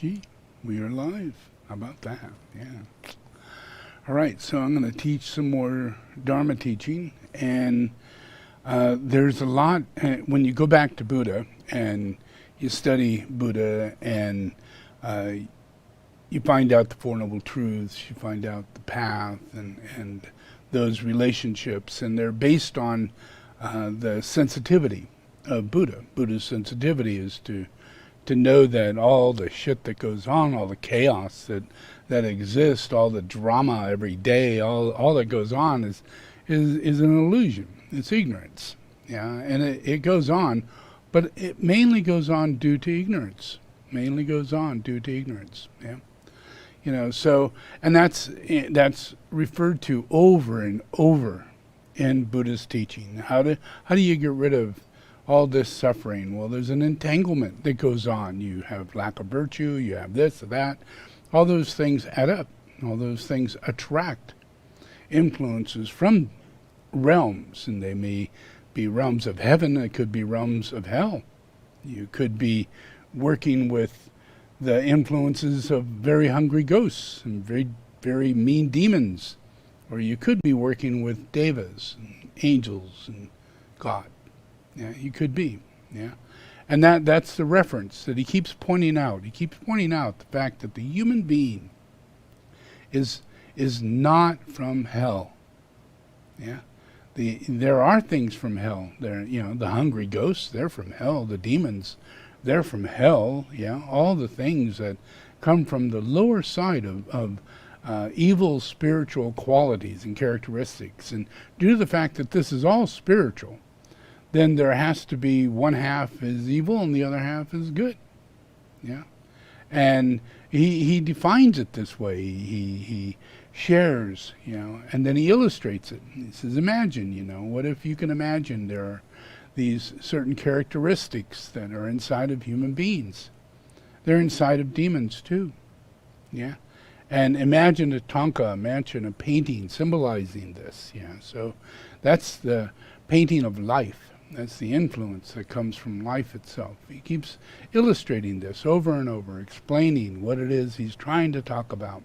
Okay, we are live. How about that? Yeah. All right, so I'm going to teach some more Dharma teaching, and there's a lot, when you go back to Buddha and you study Buddha and you find out the Four Noble Truths, you find out the path and those relationships, and they're based on the sensitivity of Buddha. Buddha's sensitivity is to know that all the shit that goes on, all the chaos that exists, all the drama every day, all that goes on is an illusion. It's ignorance. Yeah, and it goes on, but it mainly goes on due to ignorance. Mainly goes on due to ignorance. Yeah. You know, so, and that's referred to over and over in Buddhist teaching. How do you get rid of all this suffering? Well, there's an entanglement that goes on. You have lack of virtue, you have this or that. All those things add up. All those things attract influences from realms, and they may be realms of heaven, it could be realms of hell. You could be working with the influences of very hungry ghosts and very, very mean demons. Or you could be working with devas and angels and God. Yeah, you could be. Yeah. And that's the reference that he keeps pointing out. He keeps pointing out the fact that the human being is not from hell. Yeah. There are things from hell. There, the hungry ghosts, they're from hell. The demons, they're from hell. Yeah. All the things that come from the lower side of evil spiritual qualities and characteristics. And due to the fact that this is all spiritual, then there has to be one half is evil and the other half is good. Yeah. And he defines it this way. He shares, and then he illustrates it. He says, imagine, what if you can imagine there are these certain characteristics that are inside of human beings. They're inside of demons too. Yeah. And imagine imagine a painting symbolizing this. Yeah. So that's the painting of life. That's the influence that comes from life itself. He keeps illustrating this over and over, explaining what it is he's trying to talk about,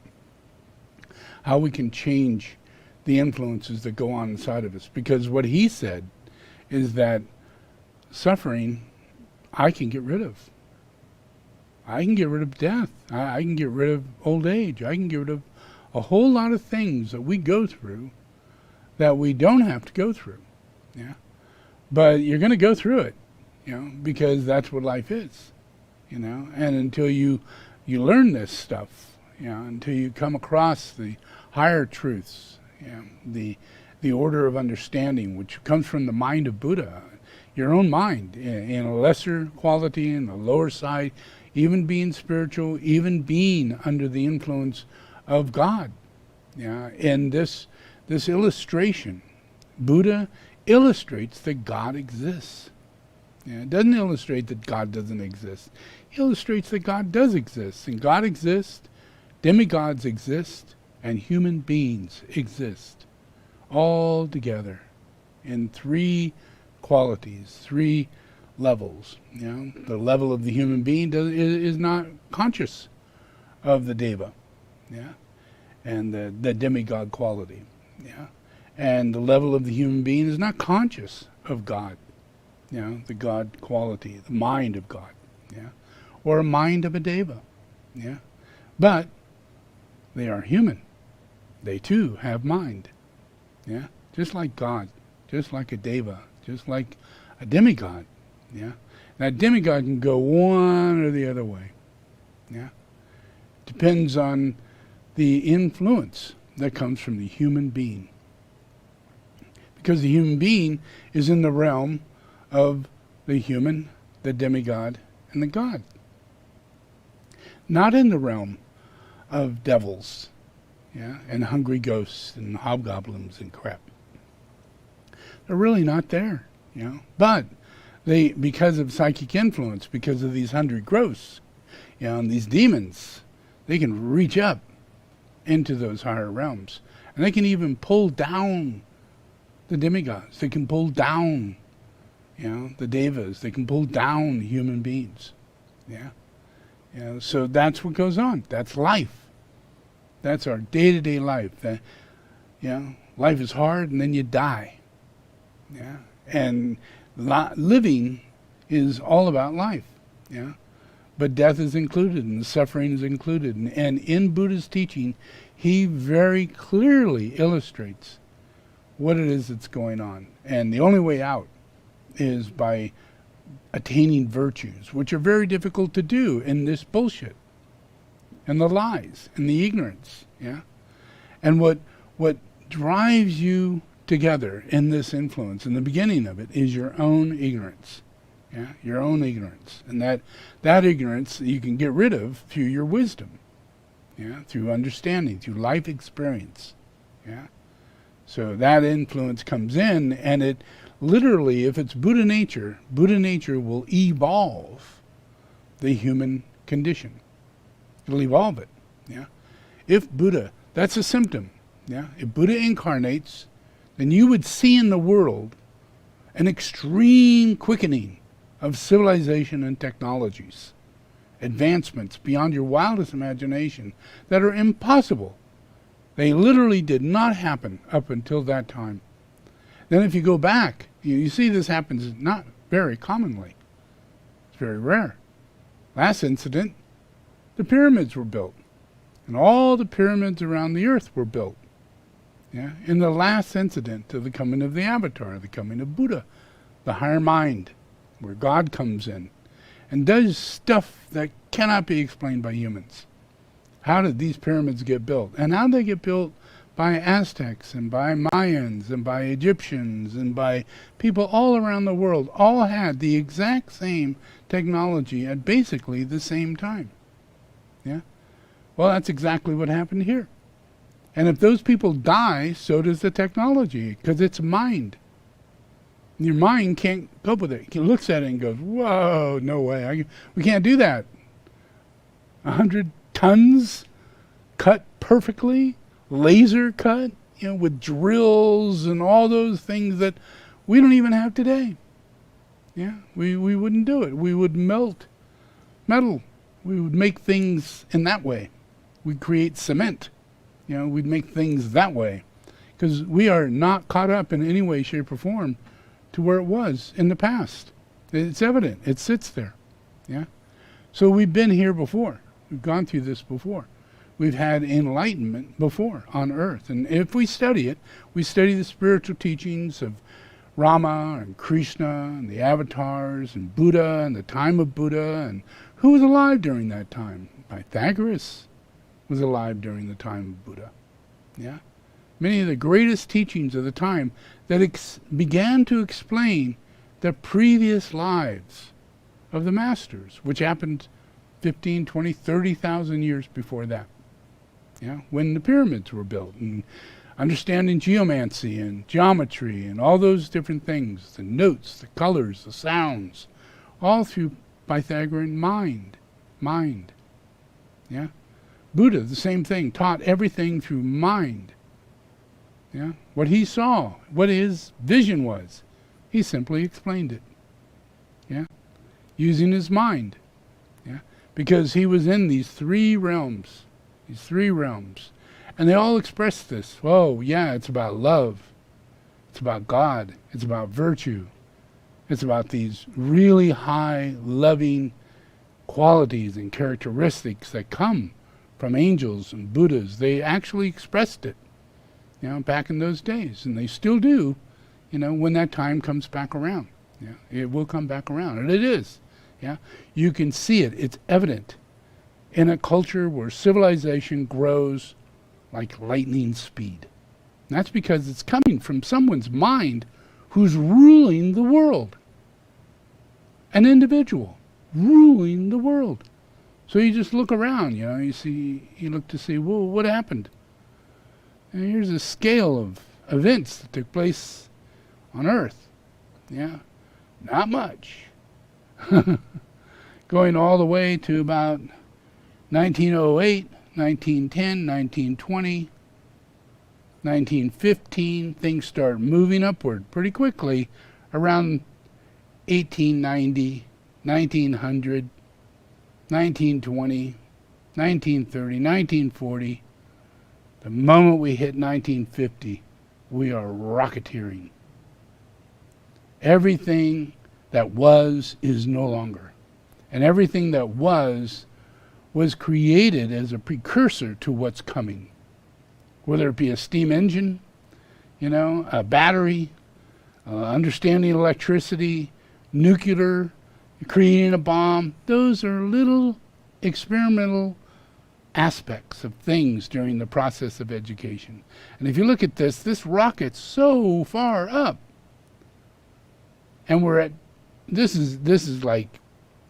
how we can change the influences that go on inside of us. Because what he said is that suffering, I can get rid of. I can get rid of death. I can get rid of old age. I can get rid of a whole lot of things that we go through that we don't have to go through. Yeah. But you're going to go through it, because that's what life is, and until you learn this stuff, until you come across the higher truths, the order of understanding, which comes from the mind of Buddha, your own mind, in a lesser quality, in the lower side, even being spiritual, even being under the influence of God. In this illustration, Buddha illustrates that God exists. It doesn't illustrate that God doesn't exist. He illustrates that God does exist. And God exists, demigods exist, and human beings exist. All together in three qualities, three levels. The level of the human being is not conscious of the deva. And the demigod quality. And the level of the human being is not conscious of God, the God quality, the mind of God, or a mind of a deva, But they are human. They too have mind, just like God, just like a deva, just like a demigod, That demigod can go one or the other way, Depends on the influence that comes from the human being. Because the human being is in the realm of the human, the demigod, and the God. Not in the realm of devils, and hungry ghosts and hobgoblins and crap. They're really not there, But they, because of psychic influence, because of these hungry ghosts, and these demons, they can reach up into those higher realms. And they can even pull down the demigods. They can pull down, the devas. They can pull down human beings. You know, so that's what goes on. That's life. That's our day-to-day life. You know, life is hard, and then you die. Yeah, and living is all about life. Yeah, but death is included, and the suffering is included. And in Buddha's teaching, he very clearly illustrates what it is that's going on. And the only way out is by attaining virtues, which are very difficult to do in this bullshit, and the lies, and the ignorance. Yeah, and what drives you together in this influence, in the beginning of it, is your own ignorance. Yeah, your own ignorance, and that ignorance you can get rid of through your wisdom. Yeah, through understanding, through life experience. Yeah, so that influence comes in, and it literally, if it's Buddha nature will evolve the human condition. It'll evolve it. Yeah, if Buddha, that's a symptom. Yeah, if Buddha incarnates, then you would see in the world an extreme quickening of civilization and technologies, advancements beyond your wildest imagination that are impossible. They literally did not happen up until that time. Then if you go back, you see this happens not very commonly. It's very rare. Last incident, the pyramids were built. And all the pyramids around the earth were built. Yeah, in the last incident of the coming of the Avatar, the coming of Buddha, the higher mind, where God comes in and does stuff that cannot be explained by humans. How did these pyramids get built? And how did they get built? By Aztecs and by Mayans and by Egyptians and by people all around the world. All had the exact same technology at basically the same time. Yeah? Well, that's exactly what happened here. And if those people die, so does the technology, because it's mind. Your mind can't cope with it. It looks at it and goes, whoa, no way. We can't do that. 100 tons cut perfectly, laser cut, with drills and all those things that we don't even have today. Yeah, we wouldn't do it. We would melt metal. We would make things in that way. We'd create cement. We'd make things that way. Because we are not caught up in any way, shape, or form to where it was in the past. It's evident. It sits there. Yeah. So we've been here before. We've gone through this before. We've had enlightenment before on earth. And if we study it, we study the spiritual teachings of Rama and Krishna and the avatars and Buddha and the time of Buddha and who was alive during that time. Pythagoras was alive during the time of Buddha. Yeah. Many of the greatest teachings of the time that began to explain the previous lives of the masters, which happened 15, 20, 30,000 years before that. Yeah, when the pyramids were built, and understanding geomancy and geometry and all those different things, the notes, the colors, the sounds, all through Pythagorean mind. Yeah. Buddha, the same thing, taught everything through mind. Yeah, what he saw, what his vision was, he simply explained it. Yeah, using his mind. Yeah, because he was in these three realms, and they all expressed this. Oh, yeah, it's about love, it's about God, it's about virtue, it's about these really high, loving qualities and characteristics that come from angels and Buddhas. They actually expressed it. Back in those days, and they still do, when that time comes back around. Yeah, it will come back around, and it is. Yeah, you can see it. It's evident in a culture where civilization grows like lightning speed. And that's because it's coming from someone's mind who's ruling the world. An individual ruling the world. So you just look around, you look to see, well, what happened? And here's a scale of events that took place on Earth. Yeah, not much. Going all the way to about 1908, 1910, 1920, 1915, things start moving upward pretty quickly. Around 1890, 1900, 1920, 1930, 1940. The moment we hit 1950, we are rocketeering. Everything that was is no longer. And everything that was created as a precursor to what's coming. Whether it be a steam engine, a battery, understanding electricity, nuclear, creating a bomb. Those are little experimental aspects of things during the process of education. And if you look at this rocket's so far up. And we're at, this is like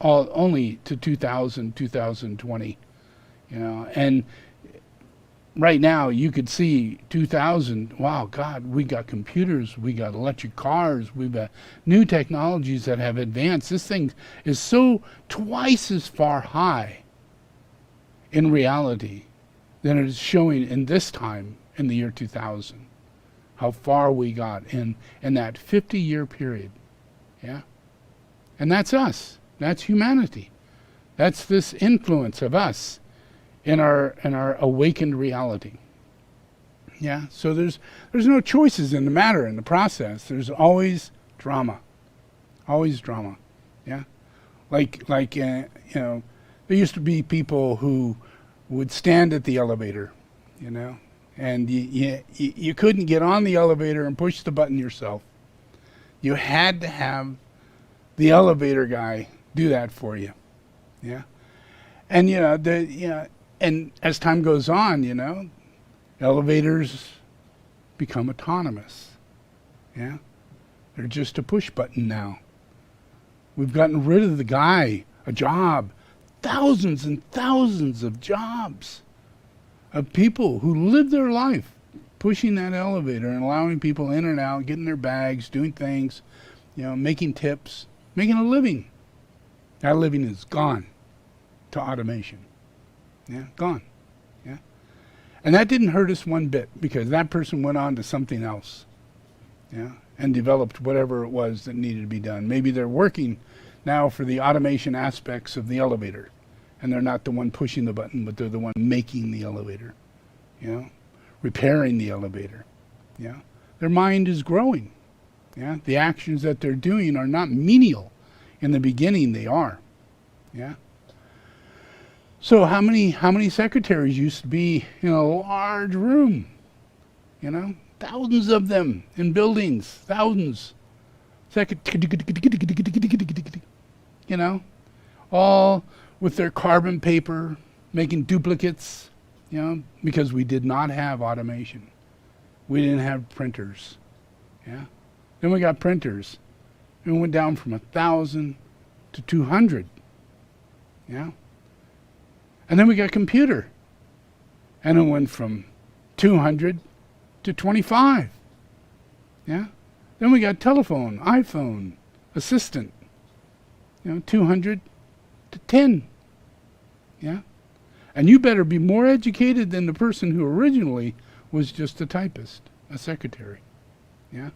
only to 2020, and right now you could see 2000, wow, God, we got computers, we got electric cars, we've got new technologies that have advanced. This thing is so twice as far high in reality than it is showing in this time in the year 2000. How far we got in that 50-year period. Yeah? And that's us. That's humanity. That's this influence of us in our awakened reality. Yeah? So there's no choices in the matter, in the process. There's always drama. Always drama. Yeah? Like there used to be people who would stand at the elevator, and you couldn't get on the elevator and push the button yourself. You had to have the elevator guy do that for you. Yeah. And and as time goes on, elevators become autonomous. Yeah. They're just a push button now. We've gotten rid of the guy, a job, thousands and thousands of jobs of people who live their life pushing that elevator and allowing people in and out, getting their bags, doing things, making tips, making a living. That living is gone to automation. Yeah, gone. Yeah. And that didn't hurt us one bit because that person went on to something else. Yeah. And developed whatever it was that needed to be done. Maybe they're working now for the automation aspects of the elevator. And they're not the one pushing the button, but they're the one making the elevator. Repairing the elevator. Yeah. Their mind is growing. Yeah. The actions that they're doing are not menial. In the beginning they are. Yeah. So how many secretaries used to be in a large room? Thousands of them in buildings, thousands. All with their carbon paper, making duplicates, because we did not have automation. We didn't have printers. Yeah. Then we got printers. And we went down from 1,000 to 200. Yeah. And then we got computer. And it went from 200 to 25. Yeah. Then we got telephone, iPhone, assistant. 200 to 10. Yeah. And you better be more educated than the person who originally was just a typist, a secretary. Yeah.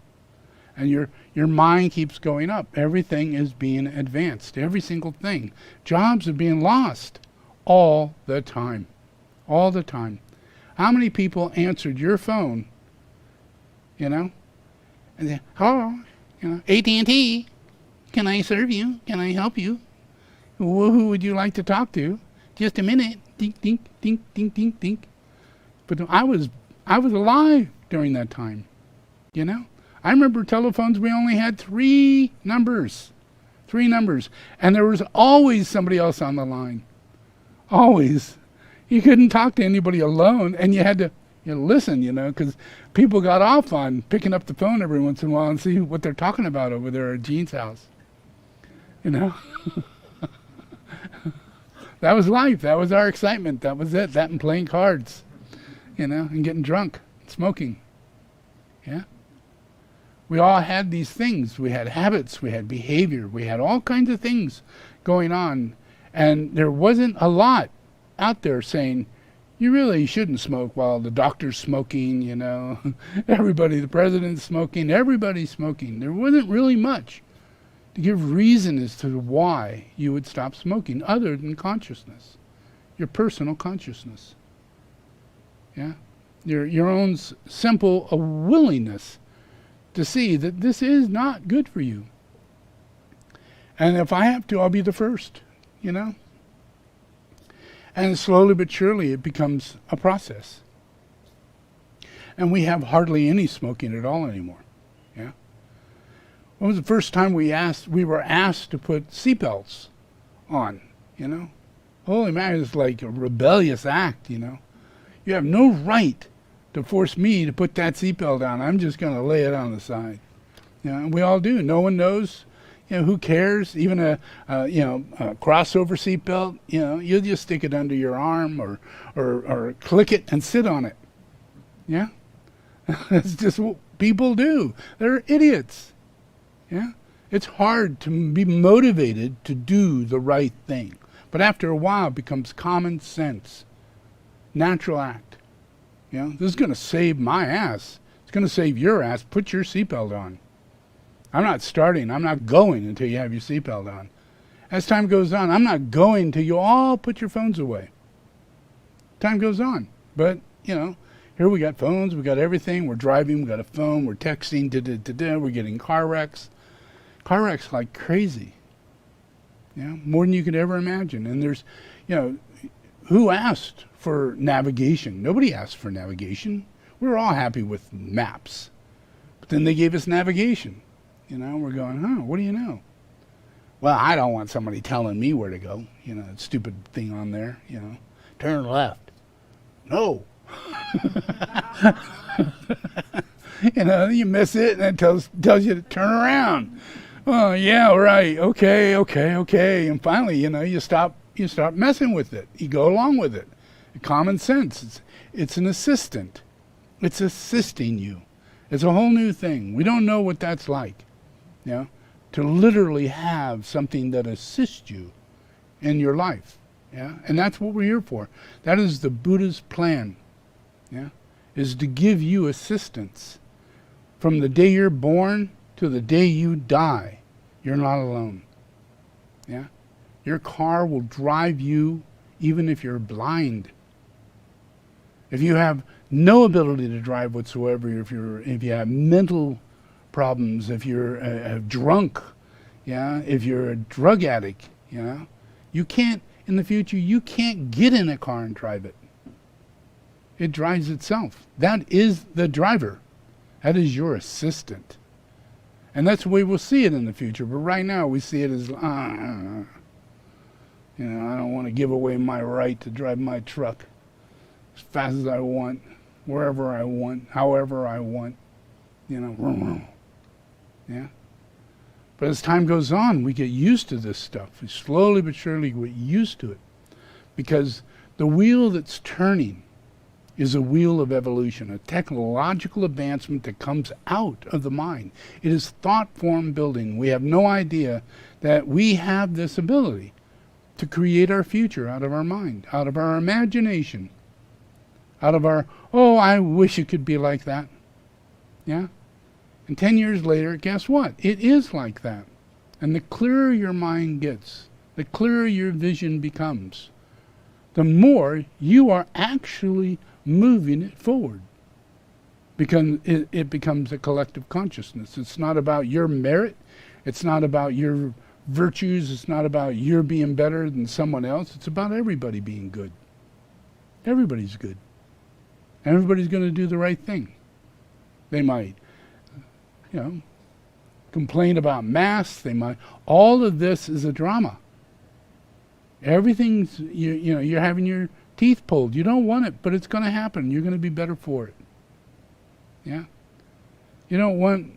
And your mind keeps going up. Everything is being advanced. Every single thing. Jobs are being lost all the time. All the time. How many people answered your phone, and they, hello, AT&T, can I serve you? Can I help you? Who would you like to talk to? Just a minute. Dink, dink, dink, dink, dink, dink. But I was alive during that time. I remember telephones, we only had 3 numbers. 3 numbers. And there was always somebody else on the line. Always. You couldn't talk to anybody alone, and you had to listen, because people got off on picking up the phone every once in a while and see what they're talking about over there at Gene's house. That was life. That was our excitement. That was it. That and playing cards, and getting drunk, smoking. Yeah. We all had these things. We had habits. We had behavior. We had all kinds of things going on. And there wasn't a lot out there saying, you really shouldn't smoke while the doctor's smoking, everybody, the president's smoking, everybody's smoking. There wasn't really much. to give reason as to why you would stop smoking, other than consciousness, your personal consciousness. Yeah, your own simple willingness to see that this is not good for you. And if I have to, I'll be the first, you know. And slowly but surely it becomes a process. And we have hardly any smoking at all anymore. Yeah. When was the first time we were asked to put seatbelts on, you know? Holy man, it's like a rebellious act, you know. You have no right to force me to put that seatbelt on. I'm just going to lay it on the side. You know, and we all do. No one knows. You know, who cares? Even a crossover seatbelt, you know, you just stick it under your arm or click it and sit on it. Yeah? That's just what people do. They're idiots. Yeah? It's hard to be motivated to do the right thing. But after a while, it becomes common sense. Natural act. You know, this is going to save my ass. It's going to save your ass. Put your seatbelt on. I'm not starting. I'm not going until you have your seatbelt on. As time goes on, I'm not going until you all put your phones away. Time goes on. But, you know, here we got phones. We got everything. We're driving. We got a phone. We're texting. We're getting car wrecks. Car wrecks like crazy. Yeah, more than you could ever imagine. And there's, you know, who asked for navigation? Nobody asked for navigation. We were all happy with maps. But then they gave us navigation. You know, we're going, what do you know? Well, I don't want somebody telling me where to go. You know, that stupid thing on there, you know. Turn left. No. You know, you miss it and it tells you to turn around. Oh, yeah, right. Okay. And finally, you know, you stop messing with it. You go along with it. Common sense. It's an assistant. It's assisting you. It's a whole new thing. We don't know what that's like. You know, to literally have something that assists you in your life. Yeah, and that's what we're here for. That is the Buddha's plan. Yeah, is to give you assistance from the day you're born to the day you die. You're not alone. Yeah, your car will drive you even if you're blind. If you have no ability to drive whatsoever, if you have mental problems, if you're drunk, yeah, if you're a drug addict, you know, you can't, in the future, you can't get in a car and drive it. It drives itself. That is the driver. That is your assistant. And that's the way we'll see it in the future. But right now, we see it as, you know, I don't want to give away my right to drive my truck as fast as I want, wherever I want, however I want, you know. Yeah. But as time goes on, we get used to this stuff. We slowly but surely get used to it. Because the wheel that's turning is a wheel of evolution, a technological advancement that comes out of the mind. It is thought form building. We have no idea that we have this ability to create our future out of our mind, out of our imagination, out of our, I wish it could be like that. Yeah? And 10 years later, guess what? It is like that. And the clearer your mind gets, the clearer your vision becomes, the more you are actually moving it forward. Because it becomes a collective consciousness. It's not about your merit. It's not about your virtues. It's not about your being better than someone else. It's about everybody being good. Everybody's good. Everybody's going to do the right thing. They might, you know, complain about masks. They might. All of this is a drama. Everything's, you know, you're having your teeth pulled. You don't want it, but it's going to happen. You're going to be better for it. Yeah. You don't want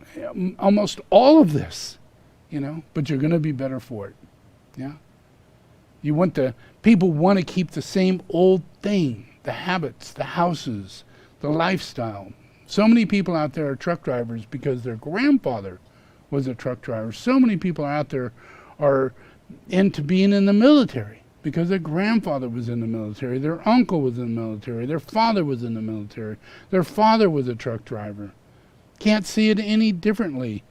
almost all of this, you know, but you're going to be better for it. Yeah. You want people want to keep the same old thing, the habits, the houses, the lifestyle. So many people out there are truck drivers because their grandfather was a truck driver. So many people out there are into being in the military because their grandfather was in the military, their uncle was in the military, their father was in the military, their father was a truck driver. Can't see it any differently.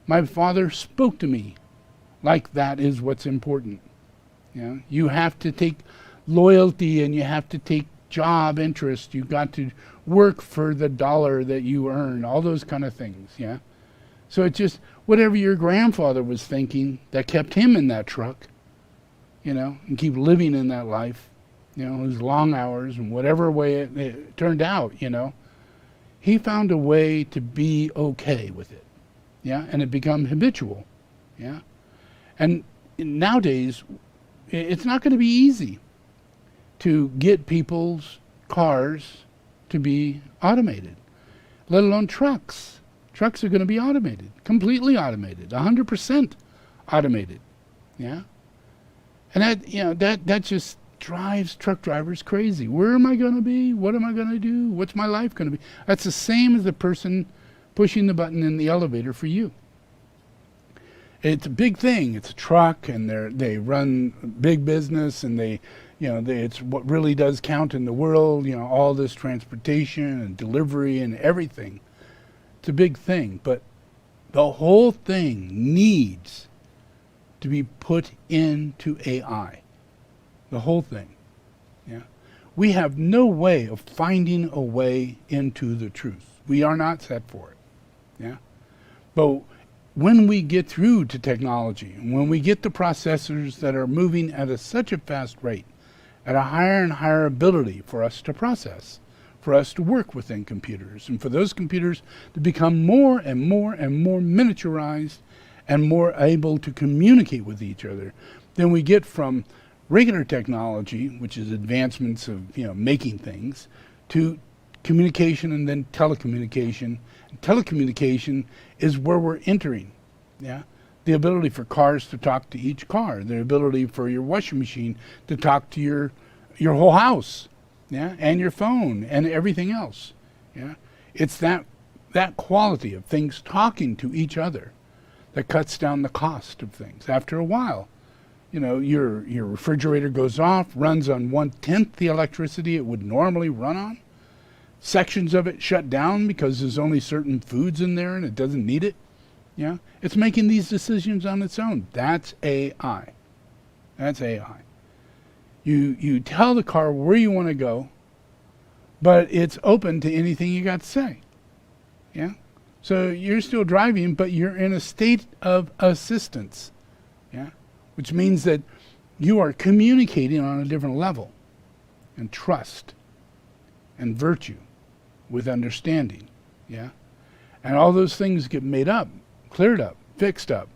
My father spoke to me like that is what's important. You have to take loyalty, and you have to take job interest. You've got to work for the dollar that you earn, all those kind of things. So it's just whatever your grandfather was thinking that kept him in that truck, and keep living in that life, his long hours and whatever way it turned out, he found a way to be okay with it. And it become habitual. And nowadays, it's not going to be easy to get people's cars to be automated, let alone trucks. Trucks are going to be automated, completely automated, 100% automated. And that just drives truck drivers crazy. Where am I going to be? What am I going to do? What's my life going to be? That's the same as the person pushing the button in the elevator for you. It's a big thing. It's a truck, and they run big business, and it's what really does count in the world. All this transportation and delivery and everything. It's a big thing, but the whole thing needs to be put into AI. The whole thing. We have no way of finding a way into the truth. We are not set for it. But when we get through to technology, and when we get the processors that are moving at such a fast rate, at a higher and higher ability for us to process, for us to work within computers, and for those computers to become more and more and more miniaturized and more able to communicate with each other, then we get from regular technology, which is advancements of making things, to communication and then telecommunication. And telecommunication is where we're entering. The ability for cars to talk to each car, the ability for your washing machine to talk to your whole house, and your phone and everything else. It's that quality of things talking to each other that cuts down the cost of things. After a while, your refrigerator goes off, runs on 1/10 the electricity it would normally run on. Sections of it shut down because there's only certain foods in there and it doesn't need it. It's making these decisions on its own. That's AI. That's AI. You tell the car where you want to go, but it's open to anything you got to say. So you're still driving, but you're in a state of assistance. Which means that you are communicating on a different level, and trust, and virtue, with understanding. And all those things get made up, cleared up, fixed up,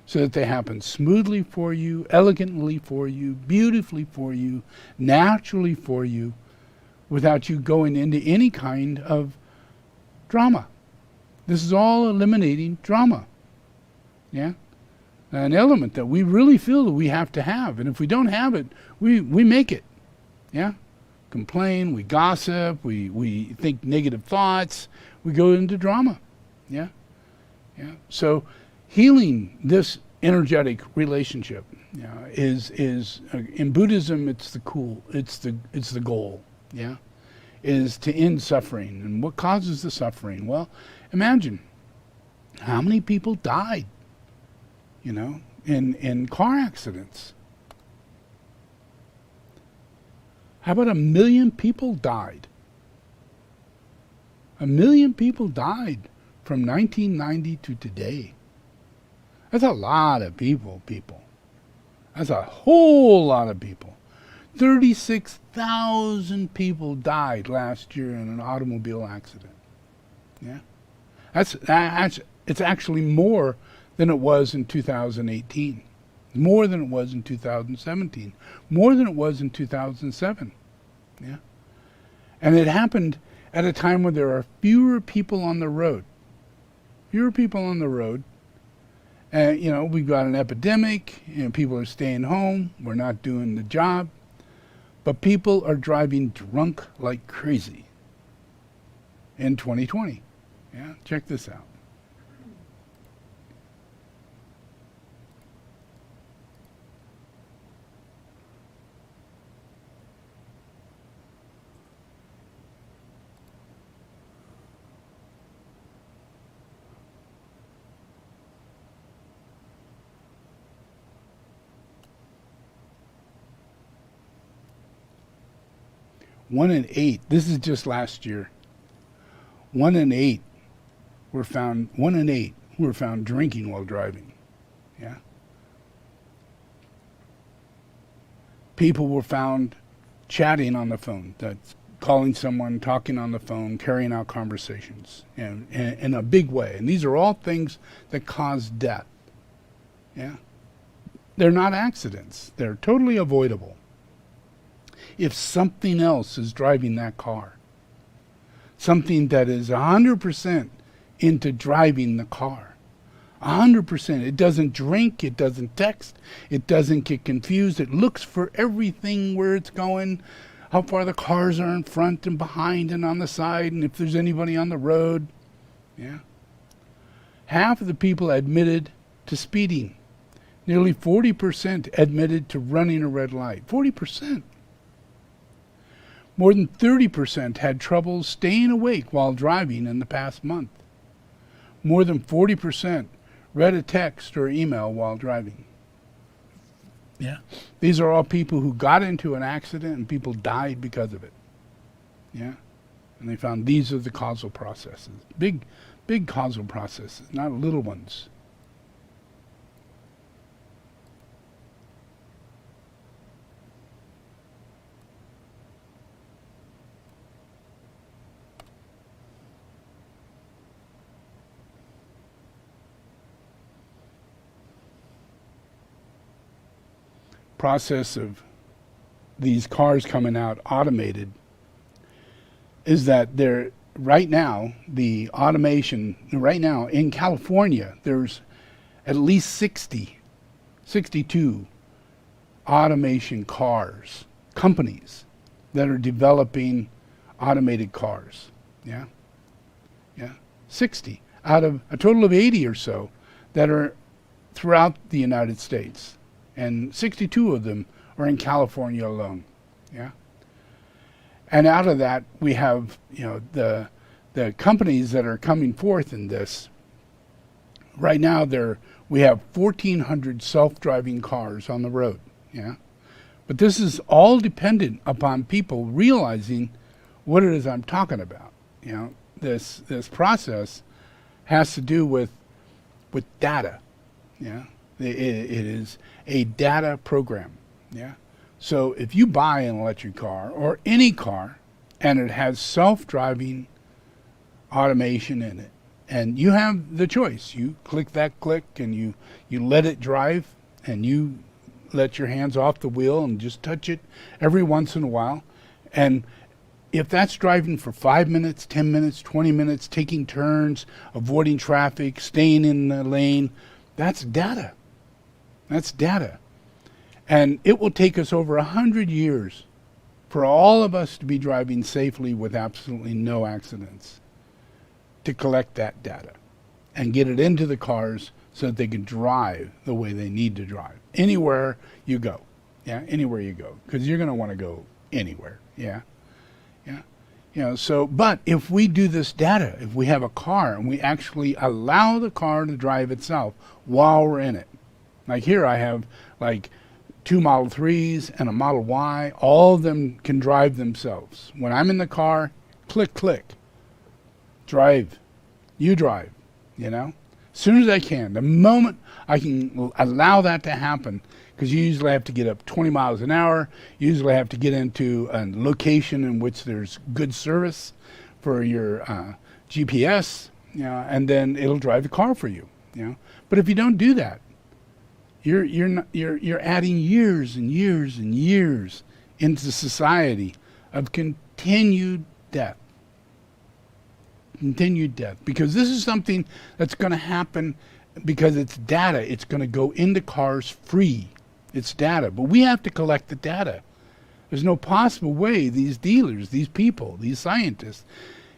so that they happen smoothly for you, elegantly for you, beautifully for you, naturally for you, without you going into any kind of drama. This is all eliminating drama. An element that we really feel that we have to have, and if we don't have it, we make it. Complain, we gossip, we think negative thoughts, we go into drama. So healing this energetic relationship is in Buddhism, it's the goal. Is to end suffering. And what causes the suffering? Well, imagine how many people died in car accidents. How about 1 million people died? 1 million people died from 1990 to today. That's a lot of people. That's a whole lot of people. 36,000 people died last year in an automobile accident. It's actually more than it was in 2018, more than it was in 2017, more than it was in 2007. And it happened at a time when there are fewer people on the road. We've got an epidemic, people are staying home, we're not doing the job, but people are driving drunk like crazy in 2020. Check this out. 1 in 8, this is just last year, 1 in 8 1 in 8 were found drinking while driving. Yeah. People were found chatting on the phone, that's calling someone, talking on the phone, carrying out conversations in a big way. And these are all things that cause death. Yeah. They're not accidents. They're totally avoidable. If something else is driving that car, something that is 100% into driving the car, 100%. It doesn't drink, it doesn't text, it doesn't get confused. It looks for everything, where it's going, how far the cars are in front and behind and on the side, and if there's anybody on the road. Yeah. Half of the people admitted to speeding. Nearly 40% admitted to running a red light. 40%. More than 30% had trouble staying awake while driving in the past month. More than 40% read a text or email while driving. Yeah. These are all people who got into an accident and people died because of it. Yeah. And they found these are the causal processes. Big causal processes, not little ones. Process of these cars coming out automated is that they're right now, the automation right now in California, there's at least 62 automation cars, companies that are developing automated cars. Yeah. 60 out of a total of 80 or so that are throughout the United States. And 62 of them are in California alone. Yeah. And out of that, we have, the companies that are coming forth in this. Right now, we have 1,400 self-driving cars on the road. Yeah. But this is all dependent upon people realizing what it is I'm talking about. This process has to do with data. Yeah. It is a data program. Yeah. So if you buy an electric car or any car and it has self-driving automation in it, and you have the choice, you click that click and you let it drive, and you let your hands off the wheel and just touch it every once in a while. And if that's driving for 5 minutes, 10 minutes, 20 minutes, taking turns, avoiding traffic, staying in the lane, that's data. That's data. And it will take us over 100 years for all of us to be driving safely with absolutely no accidents, to collect that data and get it into the cars so that they can drive the way they need to drive. Anywhere you go. Yeah, anywhere you go. Because you're going to want to go anywhere. Yeah. But if we do this data, if we have a car and we actually allow the car to drive itself while we're in it. Like here I have like 2 Model 3s and a Model Y. All of them can drive themselves. When I'm in the car, click, click. Drive. You drive, As soon as I can. The moment I can allow that to happen, because you usually have to get up 20 miles an hour. You usually have to get into a location in which there's good service for your GPS, and then it'll drive the car for you, But if you don't do that, you're adding years and years and years into society of continued death. Continued death. Because this is something that's going to happen because it's data. It's going to go into cars free. It's data. But we have to collect the data. There's no possible way these dealers, these people, these scientists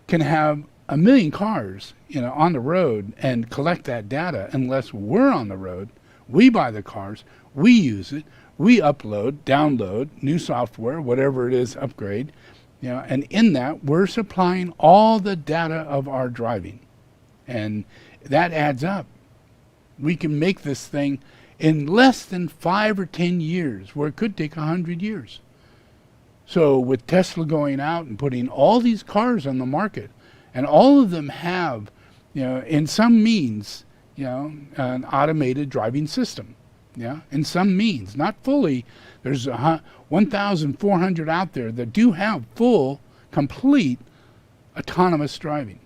can have 1 million cars, on the road and collect that data unless we're on the road. We buy the cars, we use it, we upload, download, new software, whatever it is, upgrade, and in that we're supplying all the data of our driving. And that adds up. We can make this thing in less than 5 or 10 years, where it could take 100 years. So with Tesla going out and putting all these cars on the market, and all of them have, in some means, an automated driving system. Yeah, in some means, not fully. There's 1,400 out there that do have full, complete autonomous driving.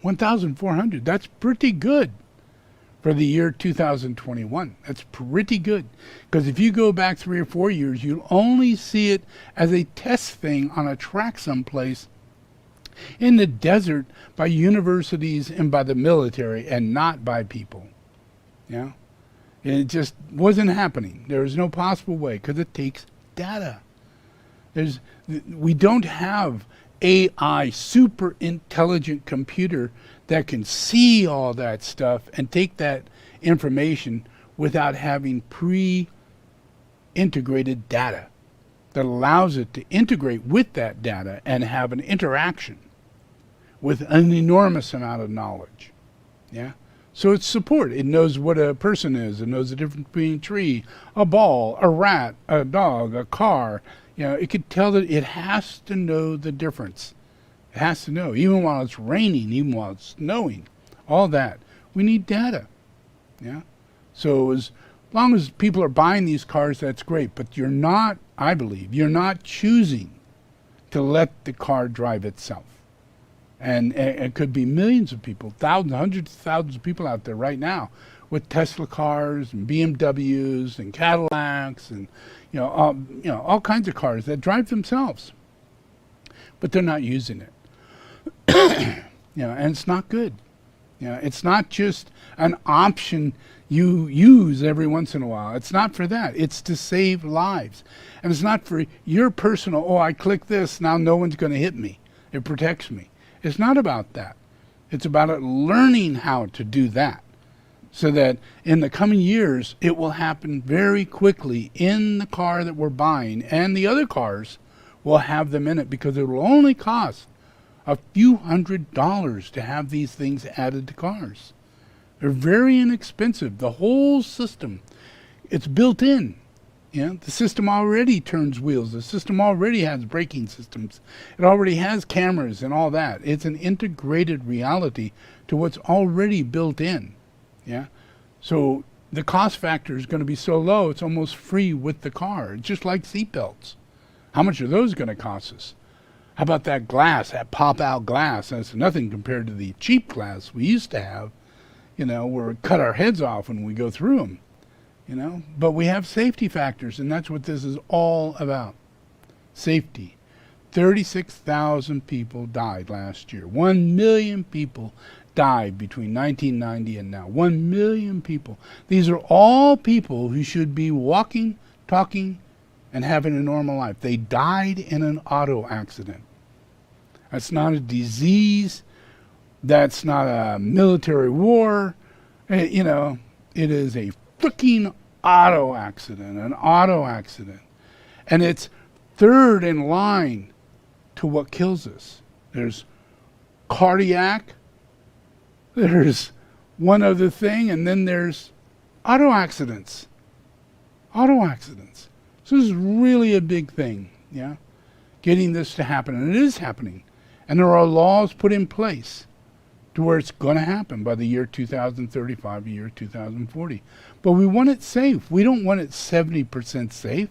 1,400, that's pretty good for the year 2021. That's pretty good. Because if you go back 3 or 4 years, you'll only see it as a test thing on a track someplace in the desert by universities and by the military, and not by people. Yeah? It just wasn't happening. There was no possible way, because it takes data. We don't have AI, super intelligent computer that can see all that stuff and take that information without having pre-integrated data that allows it to integrate with that data and have an interaction with an enormous amount of knowledge. Yeah? So it's support. It knows what a person is. It knows the difference between a tree, a ball, a rat, a dog, a car. It could tell that it has to know the difference. It has to know, even while it's raining, even while it's snowing, all that. We need data. Yeah. So as long as people are buying these cars, that's great. But you're not, I believe, you're not choosing to let the car drive itself. And it could be millions of people, thousands, hundreds of thousands of people out there right now with Tesla cars and BMWs and Cadillacs and all kinds of cars that drive themselves, but they're not using it. And it's not good. It's not just an option you use every once in a while. It's not for that. It's to save lives, and it's not for your personal. Oh, I click this, now no one's going to hit me. It protects me. It's not about that. It's about learning how to do that, so that in the coming years, it will happen very quickly in the car that we're buying, and the other cars will have them in it, because it will only cost a few $100s to have these things added to cars. They're very inexpensive. The whole system, it's built in. The system already turns wheels. The system already has braking systems. It already has cameras and all that. It's an integrated reality to what's already built in. Yeah. So the cost factor is going to be so low, it's almost free with the car. It's just like seatbelts. How much are those going to cost us? How about that glass, that pop-out glass? That's nothing compared to the cheap glass we used to have, where we cut our heads off when we go through them. But we have safety factors, and that's what this is all about. Safety. 36,000 people died last year. 1 million people died between 1990 and now. 1 million people. These are all people who should be walking, talking, and having a normal life. They died in an auto accident. That's not a disease. That's not a military war. It is a freaking auto accident, an auto accident. And it's third in line to what kills us. There's cardiac, there's one other thing, and then there's auto accidents. Auto accidents. So this is really a big thing, getting this to happen. And it is happening. And there are laws put in place to where it's going to happen by the year 2035, the year 2040. But we want it safe. We don't want it 70% safe,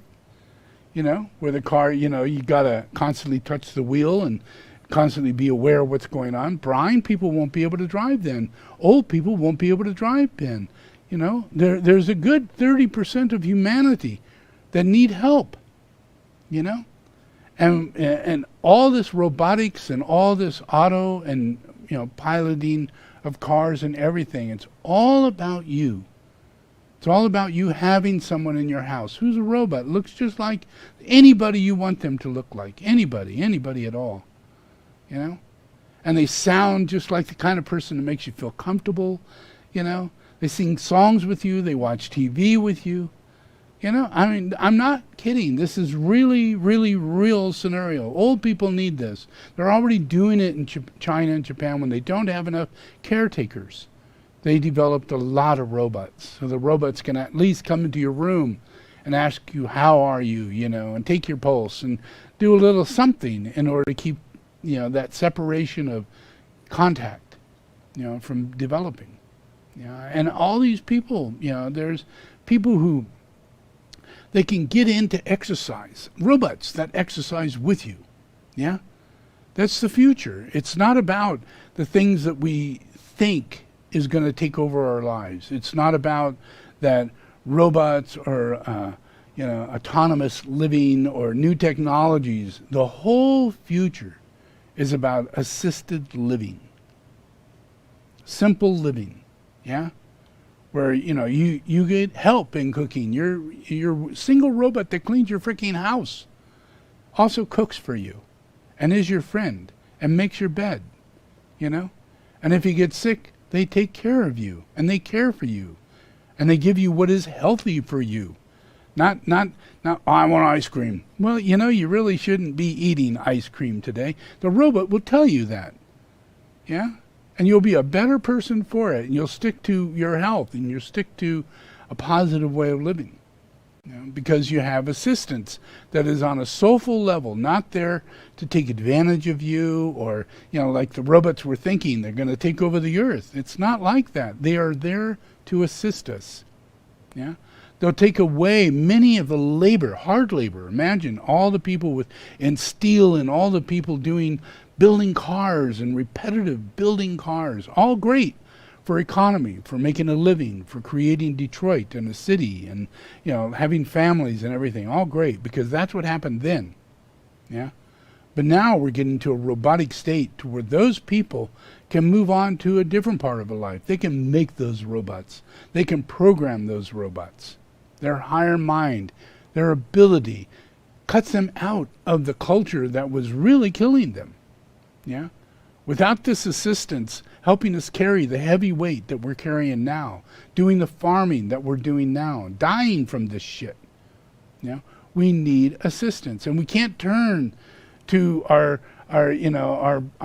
where the car, you got to constantly touch the wheel and constantly be aware of what's going on. Blind people won't be able to drive then. Old people won't be able to drive then. There's a good 30% of humanity that need help, and all this robotics and all this auto and piloting of cars and everything. It's all about you. It's all about you having someone in your house who's a robot, looks just like anybody you want them to look like. Anybody at all. And they sound just like the kind of person that makes you feel comfortable. They sing songs with you. They watch TV with you. I'm not kidding. This is really, really real scenario. Old people need this. They're already doing it in China and Japan when they don't have enough caretakers. They developed a lot of robots. So the robots can at least come into your room and ask you, how are you, and take your pulse and do a little something in order to keep, that separation of contact, from developing. And all these people, there's people who, they can get into exercise, robots that exercise with you. Yeah? That's the future. It's not about the things that we think is going to take over our lives. It's not about that robots or, autonomous living or new technologies. The whole future is about assisted living. Simple living. Yeah? Where, you get help in cooking. Your single robot that cleans your freaking house also cooks for you and is your friend and makes your bed, And if you get sick, they take care of you and they care for you and they give you what is healthy for you. Not, oh, I want ice cream. Well, you really shouldn't be eating ice cream today. The robot will tell you that. Yeah? And you'll be a better person for it, and you'll stick to your health, and you'll stick to a positive way of living. Because you have assistance that is on a soulful level, not there to take advantage of you or, like the robots were thinking, they're going to take over the earth. It's not like that. They are there to assist us. Yeah? They'll take away many of the labor, hard labor. Imagine all the people in steel and all the people building cars and repetitive building cars, all great for economy, for making a living, for creating Detroit and a city and, having families and everything, all great, because that's what happened then. Yeah. But now we're getting to a robotic state to where those people can move on to a different part of a life. They can make those robots. They can program those robots. Their higher mind, their ability cuts them out of the culture that was really killing them. Yeah? Without this assistance helping us carry the heavy weight that we're carrying now, doing the farming that we're doing now, dying from this shit. Yeah? We need assistance. And we can't turn to our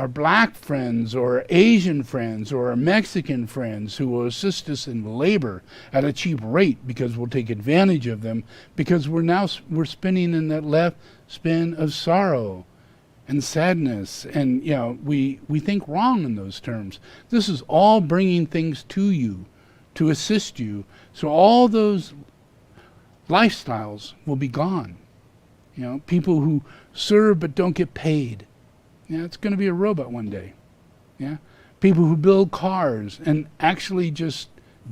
black friends or Asian friends or our Mexican friends who will assist us in labor at a cheap rate because we'll take advantage of them because we're spinning in that left spin of sorrow and sadness, and we think wrong in those terms. This is all bringing things to you to assist you, so all those lifestyles will be gone. People who serve but don't get paid. It's going to be a robot one day. Yeah, people who build cars and actually just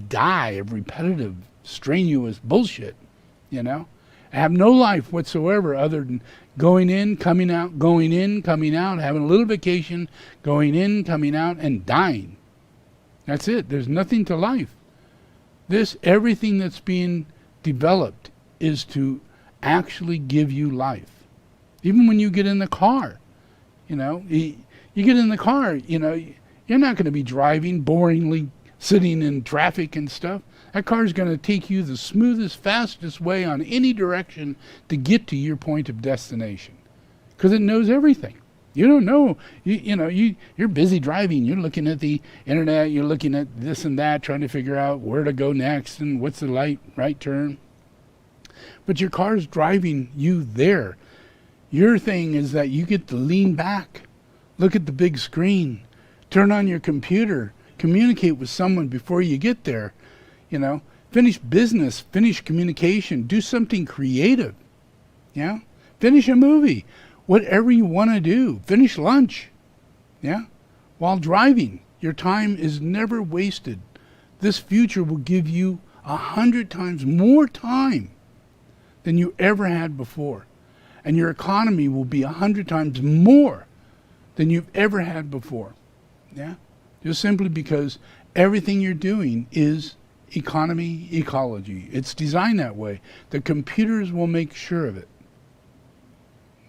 die of repetitive, strenuous bullshit. Have no life whatsoever other than going in, coming out, having a little vacation, going in, coming out, and dying. That's it. There's nothing to life. Everything that's being developed is to actually give you life. Even when you get in the car, you get in the car, you're not going to be driving boringly, sitting in traffic and stuff. That car is going to take you the smoothest, fastest way on any direction to get to your point of destination, because it knows everything. You don't know. You're busy driving. You're looking at the internet. You're looking at this and that, trying to figure out where to go next and what's the right turn. But your car's driving you there. Your thing is that you get to lean back, look at the big screen, turn on your computer, communicate with someone before you get there. Finish business, finish communication, do something creative. Yeah? Finish a movie, whatever you want to do. Finish lunch. Yeah? While driving, your time is never wasted. This future will give you 100 times more time than you ever had before. And your economy will be 100 times more than you've ever had before. Yeah? Just simply because everything you're doing is economy, ecology. It's designed that way. The computers will make sure of it.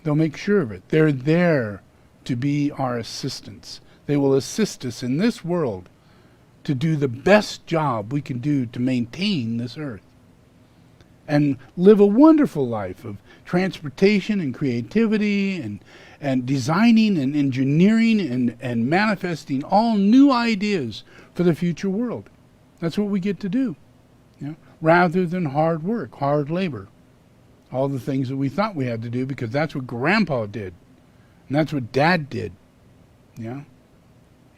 They'll make sure of it. They're there to be our assistants. They will assist us in this world to do the best job we can do to maintain this earth and live a wonderful life of transportation and creativity and designing and engineering and manifesting all new ideas for the future world. That's what we get to do, rather than hard work, hard labor. all the things that we thought we had to do because that's what Grandpa did. And that's what Dad did. Yeah?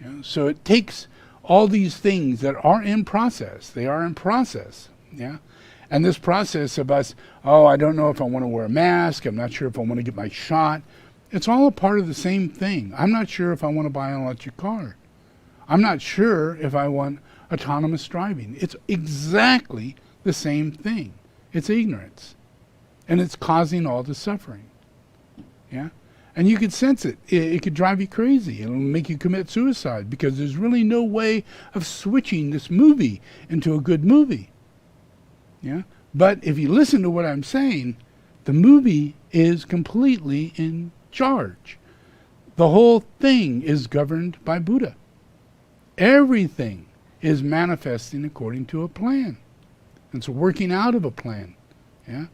Yeah? So it takes all these things that are in process. They are in process. Yeah? And this process of us, oh, I don't know if I want to wear a mask. I'm not sure if I want to get my shot. It's all a part of the same thing. I'm not sure if I want to buy an electric car. I'm not sure if I want autonomous driving. It's exactly the same thing. It's ignorance. And it's causing all the suffering. Yeah? And you could sense it. It could drive you crazy. It'll make you commit suicide because there's really no way of switching this movie into a good movie. Yeah? But if you listen to what I'm saying, the movie is completely in charge. The whole thing is governed by Buddha. Everything is manifesting according to a plan. It's working out of a plan. Yeah?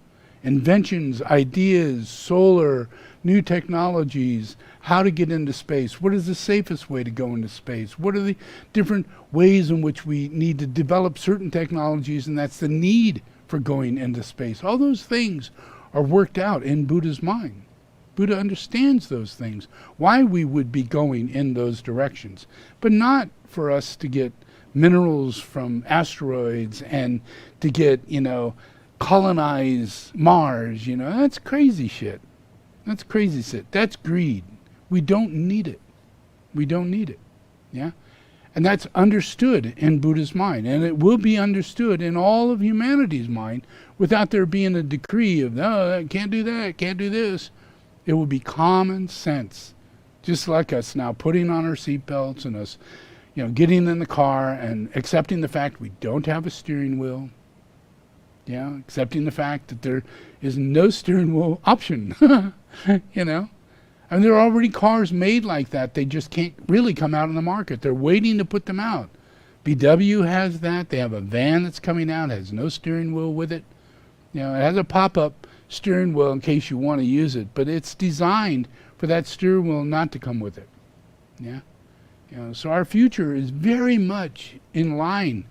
Inventions, ideas, solar, new technologies, how to get into space, what is the safest way to go into space, what are the different ways in which we need to develop certain technologies, and that's the need for going into space. All those things are worked out in Buddha's mind. Buddha understands those things, why we would be going in those directions, but not for us to get minerals from asteroids and to get, colonize Mars, that's crazy shit. That's crazy shit. That's greed. We don't need it. We don't need it. Yeah? And that's understood in Buddha's mind. And it will be understood in all of humanity's mind without there being a decree of, no, can't do that, can't do this. It will be common sense. Just like us now putting on our seatbelts and us, getting in the car and accepting the fact we don't have a steering wheel. Yeah, accepting the fact that there is no steering wheel option. And there are already cars made like that. They just can't really come out on the market. They're waiting to put them out. VW has that. They have a van that's coming out, has no steering wheel with it. It has a pop-up steering wheel in case you want to use it, but it's designed for that steering wheel not to come with it. Yeah, so our future is very much in line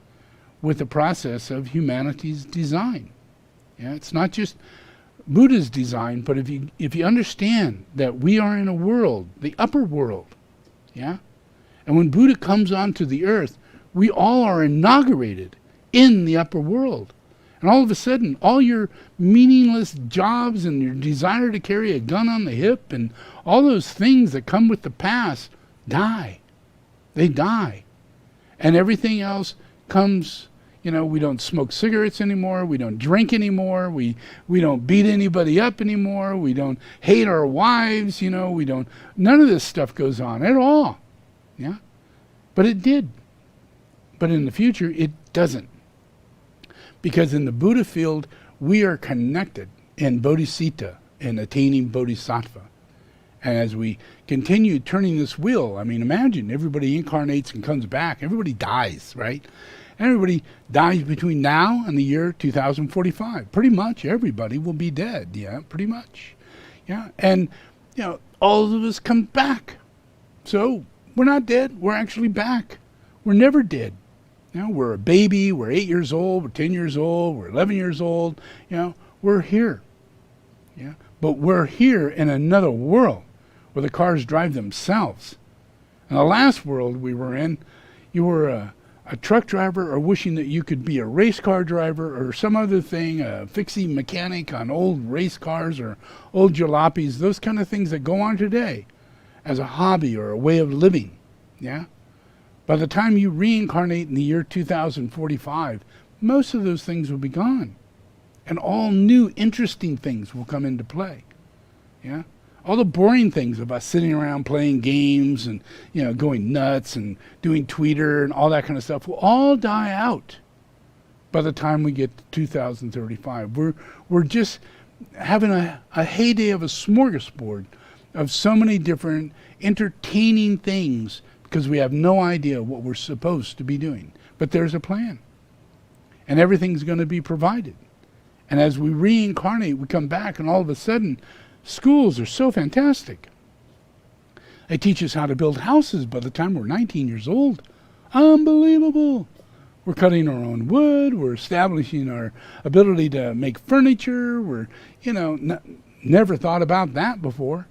with the process of humanity's design. Yeah, it's not just Buddha's design, but if you understand that we are in a world, the upper world, yeah, and when Buddha comes onto the earth, we all are inaugurated in the upper world. And all of a sudden, all your meaningless jobs and your desire to carry a gun on the hip and all those things that come with the past die. They die. And everything else comes, we don't smoke cigarettes anymore. We don't drink anymore. We don't beat anybody up anymore. We don't hate our wives. None of this stuff goes on at all. Yeah. But it did. But in the future, it doesn't. Because in the Buddha field, we are connected in bodhicitta, in attaining bodhisattva. And as we continue turning this wheel, imagine everybody incarnates and comes back. Everybody dies, right? Everybody dies between now and the year 2045. Pretty much everybody will be dead, yeah, pretty much. Yeah, and, all of us come back. So we're not dead, we're actually back. We're never dead. We're a baby, we're 8 years old, we're 10 years old, we're 11 years old, we're here. Yeah, but we're here in another world where the cars drive themselves. In the last world we were in, you were a truck driver or wishing that you could be a race car driver or some other thing, a fixie mechanic on old race cars or old jalopies, those kind of things that go on today as a hobby or a way of living. Yeah. By the time you reincarnate in the year 2045, most of those things will be gone. And all new, interesting things will come into play. Yeah? All the boring things of us sitting around playing games and, going nuts and doing Twitter and all that kind of stuff will all die out by the time we get to 2035. We're just having a heyday of a smorgasbord of so many different entertaining things because we have no idea what we're supposed to be doing. But there's a plan. And everything's going to be provided. And as we reincarnate, we come back, and all of a sudden, schools are so fantastic. They teach us how to build houses by the time we're 19 years old. Unbelievable. We're cutting our own wood. We're establishing our ability to make furniture. We're, never thought about that before.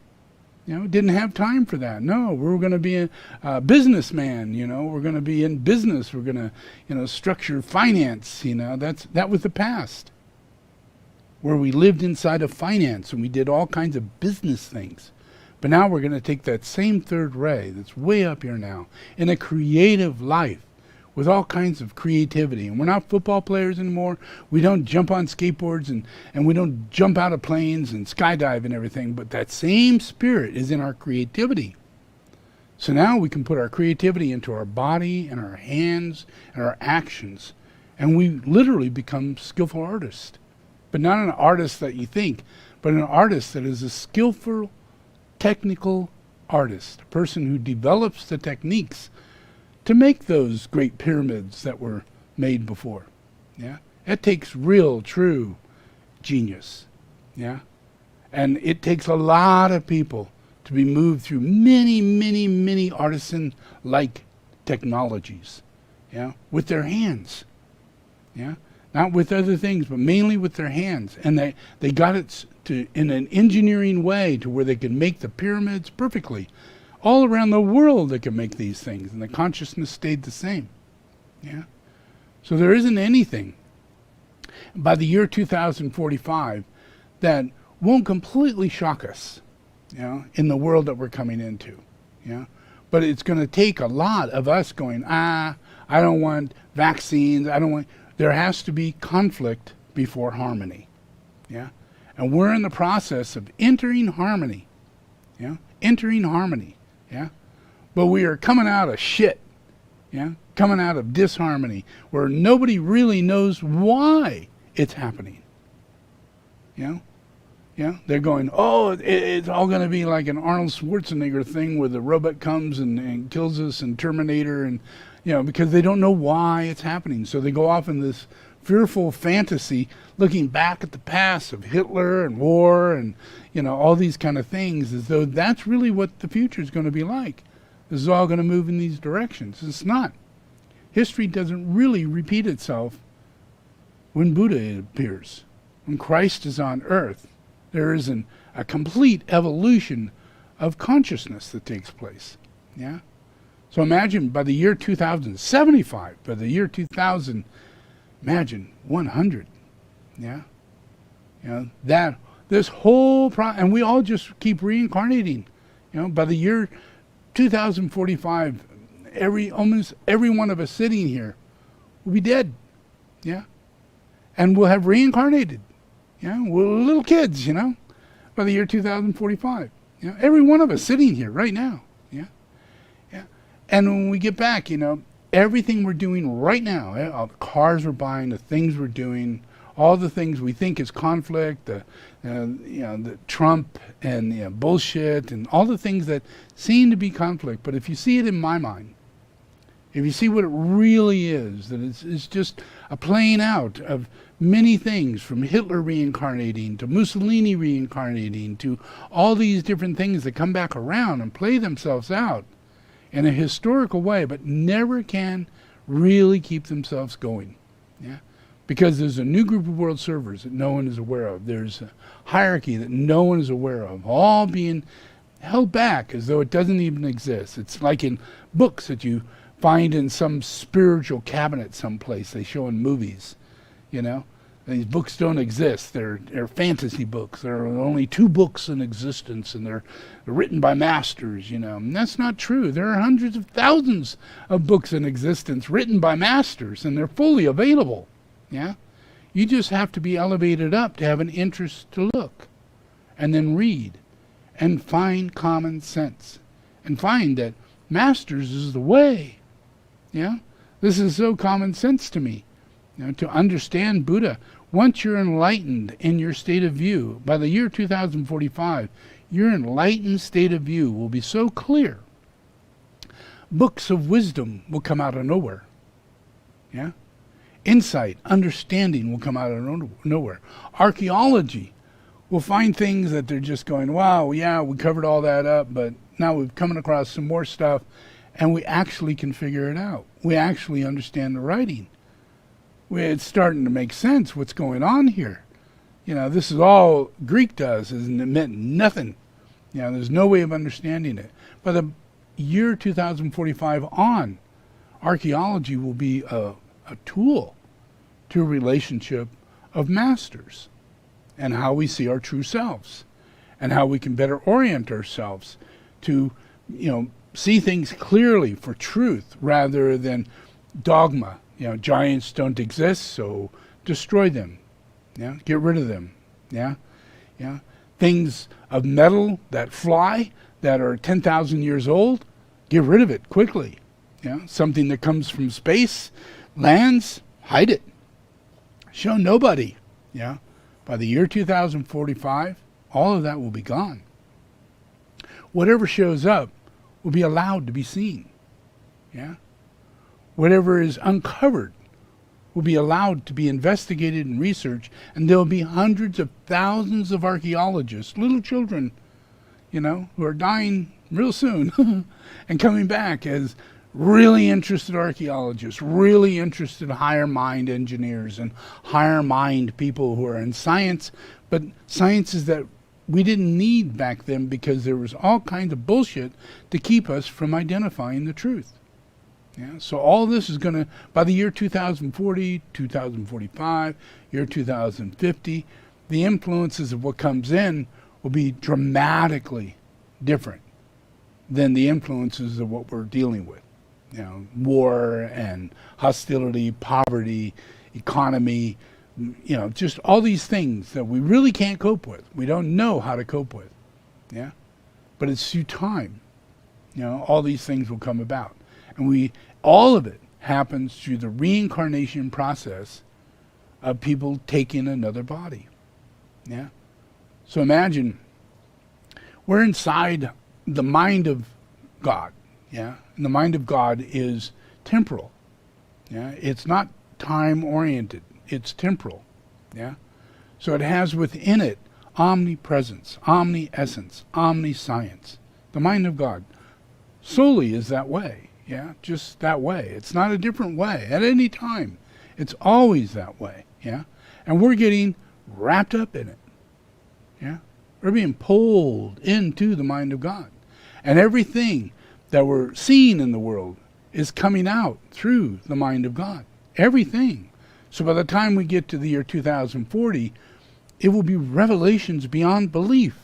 Didn't have time for that. No, we're going to be a businessman. We're going to be in business. We're going to, structure finance. That was the past, where we lived inside of finance and we did all kinds of business things. But now we're going to take that same third ray that's way up here now in a creative life with all kinds of creativity. And we're not football players anymore. We don't jump on skateboards and we don't jump out of planes and skydive and everything. But that same spirit is in our creativity. So now we can put our creativity into our body and our hands and our actions. And we literally become skillful artists. But not an artist that you think, but an artist that is a skillful, technical artist. A person who develops the techniques to make those great pyramids that were made before. Yeah, it takes real, true genius. Yeah, and it takes a lot of people to be moved through many, many, many artisan-like technologies. Yeah, with their hands. Yeah, not with other things, but mainly with their hands. And they got it to in an engineering way to where they could make the pyramids perfectly. All around the world they can make these things, and the consciousness stayed the same. Yeah. So there isn't anything by the year 2045 that won't completely shock us, in the world that we're coming into. Yeah. But it's going to take a lot of us going, I don't want vaccines, there has to be conflict before harmony. Yeah. And we're in the process of entering harmony. Yeah. Entering harmony. Yeah, but we are coming out of shit, coming out of disharmony, where nobody really knows why it's happening. They're going, it's all going to be like an Arnold Schwarzenegger thing where the robot comes and kills us and Terminator, and because they don't know why it's happening. So they go off in this fearful fantasy, looking back at the past of Hitler and war and all these kind of things, as though that's really what the future is going to be like. This is all going to move in these directions. It's not. History doesn't really repeat itself when Buddha appears. When Christ is on earth, there is a complete evolution of consciousness that takes place. Yeah. So imagine by the year 2075, by the year 2000, imagine 100. Yeah. That this whole and we all just keep reincarnating. By the year 2045, almost every one of us sitting here will be dead. Yeah. And we'll have reincarnated. Yeah. We're little kids, by the year 2045. Every one of us sitting here right now. Yeah. Yeah. And when we get back, everything we're doing right now, all the cars we're buying, the things we're doing, all the things we think is conflict, the Trump and bullshit, and all the things that seem to be conflict. But if you see it in my mind, if you see what it really is, that it's just a playing out of many things, from Hitler reincarnating to Mussolini reincarnating to all these different things that come back around and play themselves out in a historical way, but never can really keep themselves going. Yeah. Because there's a new group of world servers that no one is aware of. There's a hierarchy that no one is aware of, all being held back as though it doesn't even exist. It's like in books that you find in some spiritual cabinet someplace they show in movies. These books don't exist. They're fantasy books. There are only 2 books in existence, and they're written by masters, And that's not true. There are hundreds of thousands of books in existence written by masters, and they're fully available. Yeah? You just have to be elevated up to have an interest to look, and then read, and find common sense, and find that masters is the way. Yeah? This is so common sense to me. To understand Buddha, once you're enlightened in your state of view, by the year 2045, your enlightened state of view will be so clear. Books of wisdom will come out of nowhere. Yeah? Insight, understanding will come out of nowhere. Archaeology will find things that they're just going, wow, yeah, we covered all that up, but now we've come across some more stuff, and we actually can figure it out. We actually understand the writing. it's starting to make sense what's going on here. This is all Greek does, and it meant nothing. There's no way of understanding it. By the year 2045 on, archaeology will be a tool to a relationship of masters and how we see our true selves and how we can better orient ourselves to, see things clearly for truth rather than dogma. Giants don't exist, so destroy them. Get rid of them. Things of metal that fly, that are 10,000 years old, get rid of it quickly. Something that comes from space, lands, hide it. Show nobody. By the year 2045, all of that will be gone. Whatever shows up will be allowed to be seen. Whatever is uncovered will be allowed to be investigated and researched, and there'll be hundreds of thousands of archaeologists, little children, who are dying real soon and coming back as really interested archaeologists, really interested higher mind engineers and higher mind people who are in science, but sciences that we didn't need back then because there was all kinds of bullshit to keep us from identifying the truth. So all this is going to, by the year 2040, 2045, year 2050, the influences of what comes in will be dramatically different than the influences of what we're dealing with. War and hostility, poverty, economy, just all these things that we really can't cope with. We don't know how to cope with. But it's through time. All these things will come about. And all of it happens through the reincarnation process of people taking another body. So imagine we're inside the mind of God. And the mind of God is temporal. It's not time-oriented. It's temporal. So it has within it omnipresence, omni-essence, omniscience. The mind of God solely is that way. Just that way. It's not a different way at any time. It's always that way. And we're getting wrapped up in it. We're being pulled into the mind of God. And everything that we're seeing in the world is coming out through the mind of God. Everything. So by the time we get to the year 2040, it will be revelations beyond belief.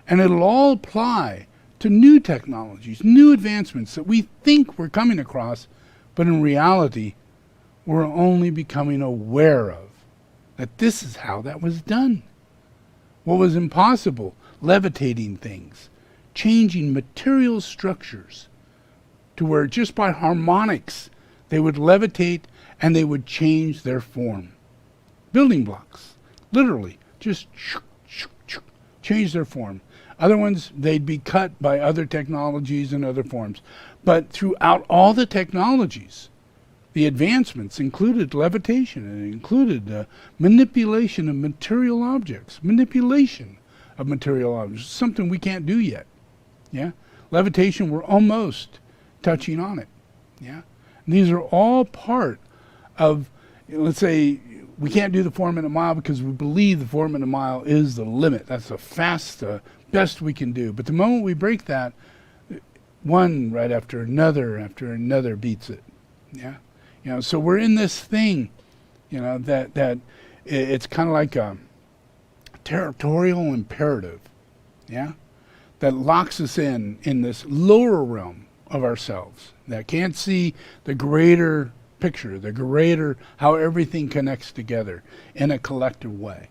And it'll all apply to new technologies, new advancements that we think we're coming across, but in reality, we're only becoming aware of that this is how that was done. What was impossible, levitating things, changing material structures to where just by harmonics they would levitate and they would change their form. Building blocks, literally, just change their form. Other ones, they'd be cut by other technologies and other forms. But throughout all the technologies, the advancements included levitation and included manipulation of material objects, something we can't do yet. Levitation, we're almost touching on it. And these are all part of, let's say, we can't do the 4-minute mile because we believe the 4-minute mile is the limit. That's the best we can do. But the moment we break that, one right after another beats it. So we're in this thing, that it's kind of like a territorial imperative, that locks us in this lower realm of ourselves that can't see the greater picture, the greater how everything connects together in a collective way.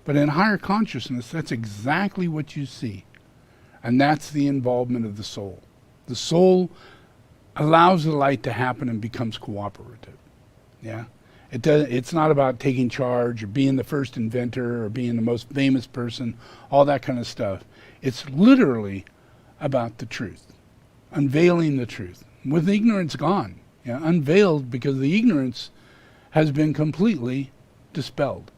But in higher consciousness, that's exactly what you see. And that's the involvement of the soul. The soul allows the light to happen and becomes cooperative. It's not about taking charge or being the first inventor or being the most famous person, all that kind of stuff. It's literally about the truth, unveiling the truth, with ignorance gone, unveiled because the ignorance has been completely dispelled.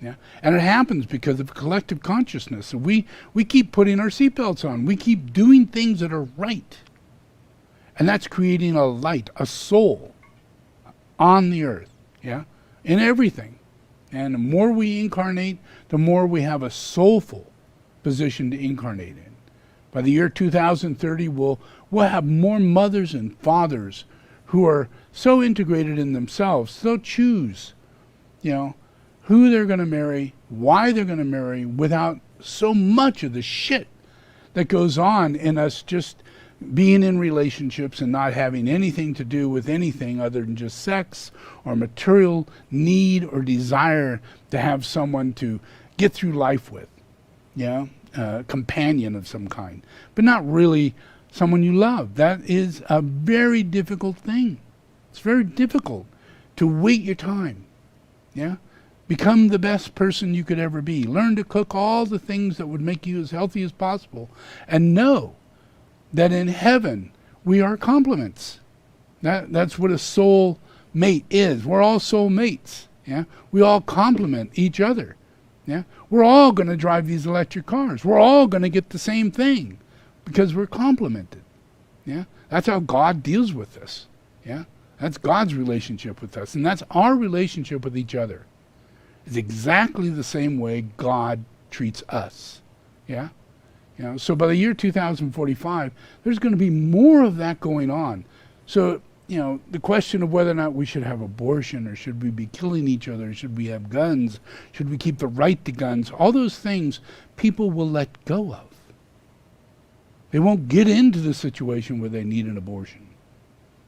And it happens because of collective consciousness. So we keep putting our seatbelts on. We keep doing things that are right. And that's creating a light, a soul on the earth, yeah, in everything. And the more we incarnate, the more we have a soulful position to incarnate in. By the year 2030, we'll have more mothers and fathers who are so integrated in themselves, they'll choose, who they're going to marry, why they're going to marry, without so much of the shit that goes on in us just being in relationships and not having anything to do with anything other than just sex or material need or desire to have someone to get through life with, a companion of some kind, but not really someone you love. That is a very difficult thing. It's very difficult to wait your time, Become the best person you could ever be. Learn to cook all the things that would make you as healthy as possible, and know that in heaven we are complements. That's what a soul mate is. We're all soul mates. We all complement each other. We're all going to drive these electric cars. We're all going to get the same thing because we're complemented. That's how God deals with us. That's God's relationship with us, and that's our relationship with each other. It's exactly the same way God treats us. So by the year 2045, there's going to be more of that going on. So, the question of whether or not we should have abortion, or should we be killing each other, should we have guns, should we keep the right to guns, all those things people will let go of. They won't get into the situation where they need an abortion.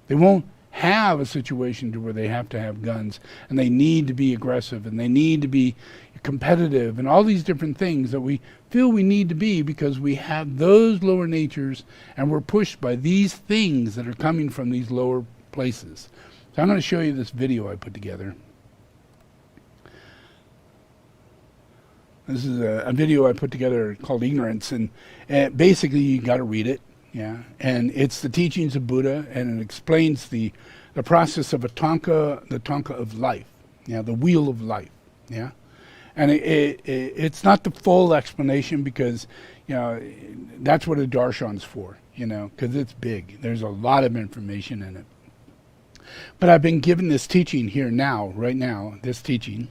They won't have a situation to where they have to have guns, and they need to be aggressive, and they need to be competitive, and all these different things that we feel we need to be because we have those lower natures, and we're pushed by these things that are coming from these lower places. So I'm going to show you this video I put together. This is a video I put together called Ignorance, and basically you got to read it. And it's the teachings of Buddha, and it explains the process of the tanka of life, the wheel of life, And it's not the full explanation because, that's what a darshan's for, because it's big. There's a lot of information in it. But I've been given this teaching here now, right now, this teaching,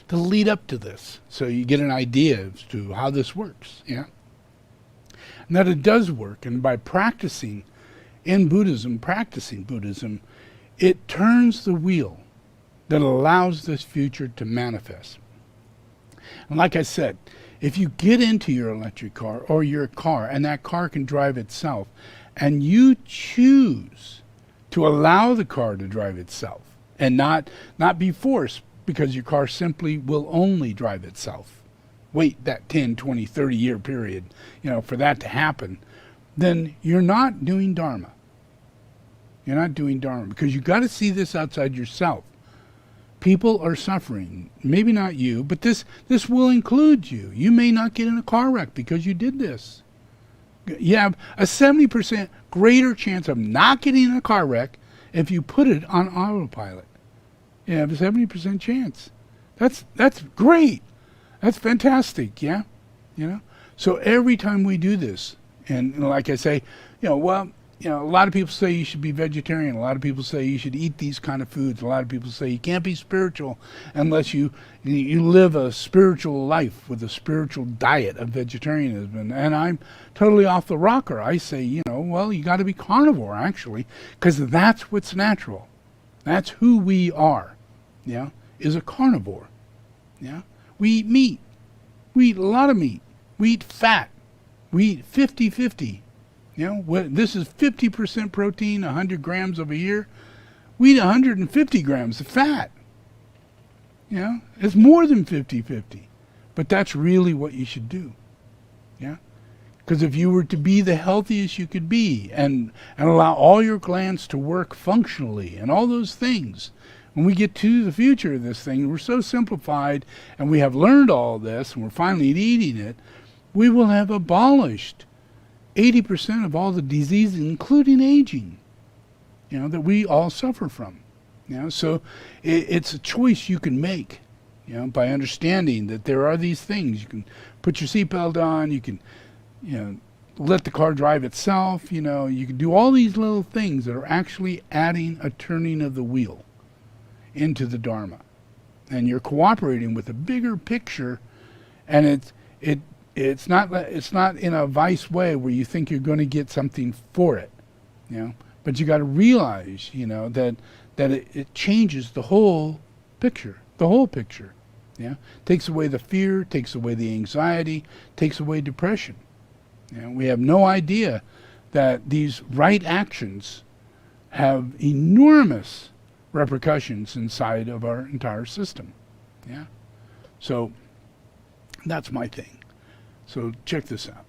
to lead up to this, so you get an idea as to how this works, And that it does work, and by practicing Buddhism, it turns the wheel that allows this future to manifest. And like I said, if you get into your electric car or your car, and that car can drive itself, and you choose to allow the car to drive itself, and not be forced, because your car simply will only drive itself. Wait that 10, 20, 30-year period, for that to happen, then you're not doing Dharma. You're not doing Dharma, because you got to see this outside yourself. People are suffering. Maybe not you, but this will include you. You may not get in a car wreck because you did this. You have a 70% greater chance of not getting in a car wreck if you put it on autopilot. You have a 70% chance. That's great. That's fantastic, So every time we do this, and like I say, a lot of people say you should be vegetarian. A lot of people say you should eat these kind of foods. A lot of people say you can't be spiritual unless you live a spiritual life with a spiritual diet of vegetarianism. And I'm totally off the rocker. I say, you got to be carnivore, actually, because that's what's natural. That's who we are, is a carnivore, We eat meat. We eat a lot of meat. We eat fat. We eat 50-50. This is 50% protein, 100 grams of a year. We eat 150 grams of fat. It's more than 50-50. But that's really what you should do. Because if you were to be the healthiest you could be and allow all your glands to work functionally and all those things, when we get to the future of this thing, we're so simplified and we have learned all this and we're finally eating it, we will have abolished 80% of all the diseases, including aging, that we all suffer from. So it's a choice you can make, by understanding that there are these things. You can put your seatbelt on, you can, let the car drive itself, you can do all these little things that are actually adding a turning of the wheel. into the Dharma. And you're cooperating with a bigger picture, and it's not in a vice way where you think you're going to get something for it, But you got to realize, that it changes the whole picture, Takes away the fear, takes away the anxiety, takes away depression. We have no idea that these right actions have enormous repercussions inside of our entire system. So that's my thing. So check this out.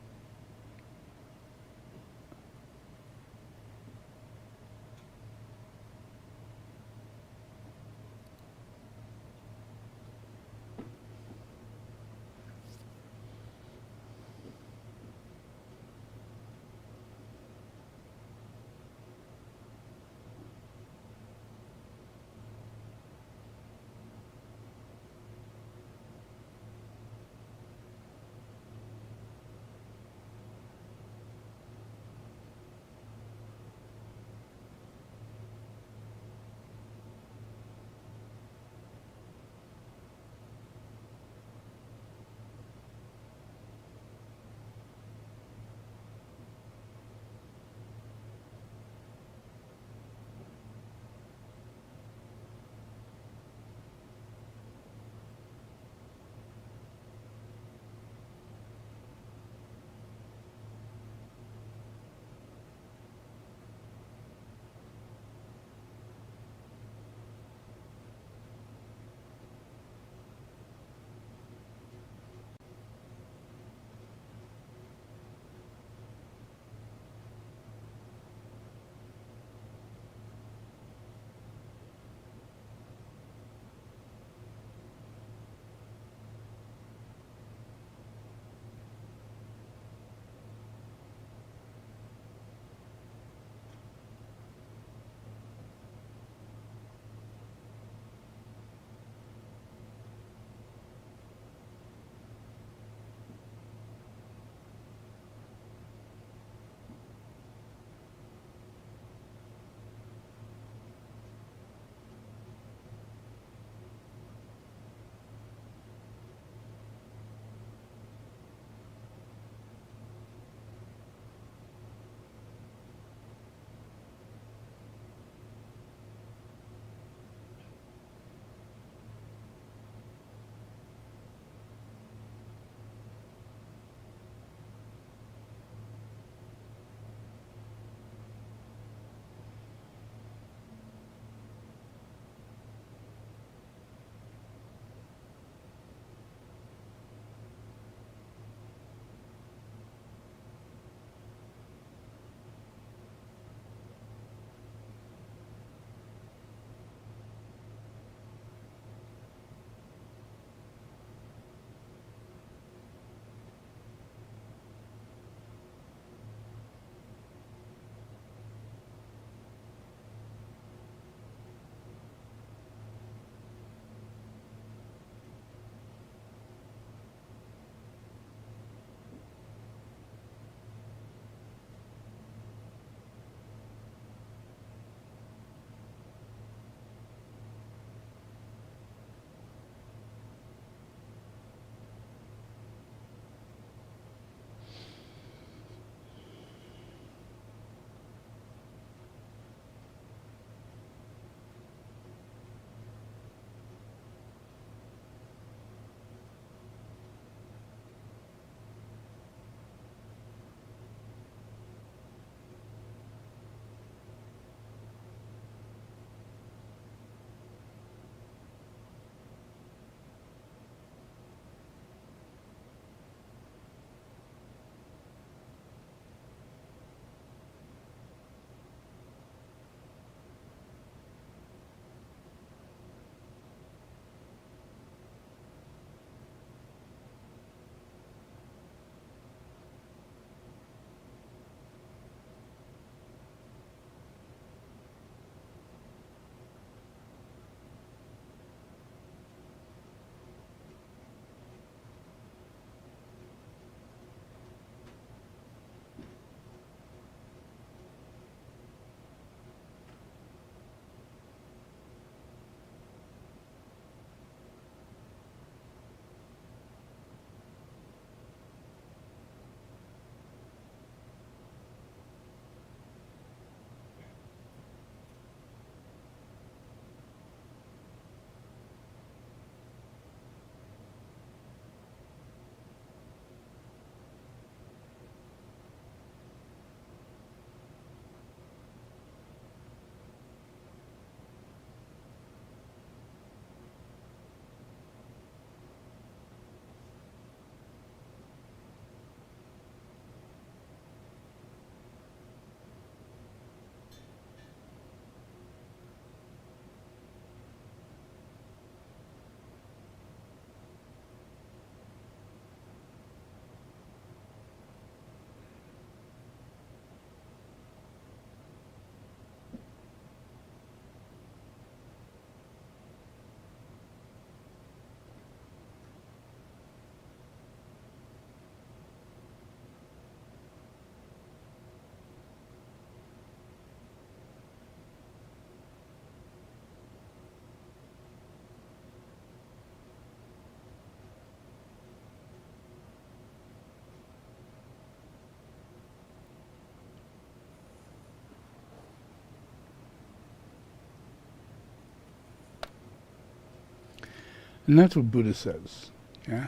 And that's what Buddha says. Yeah.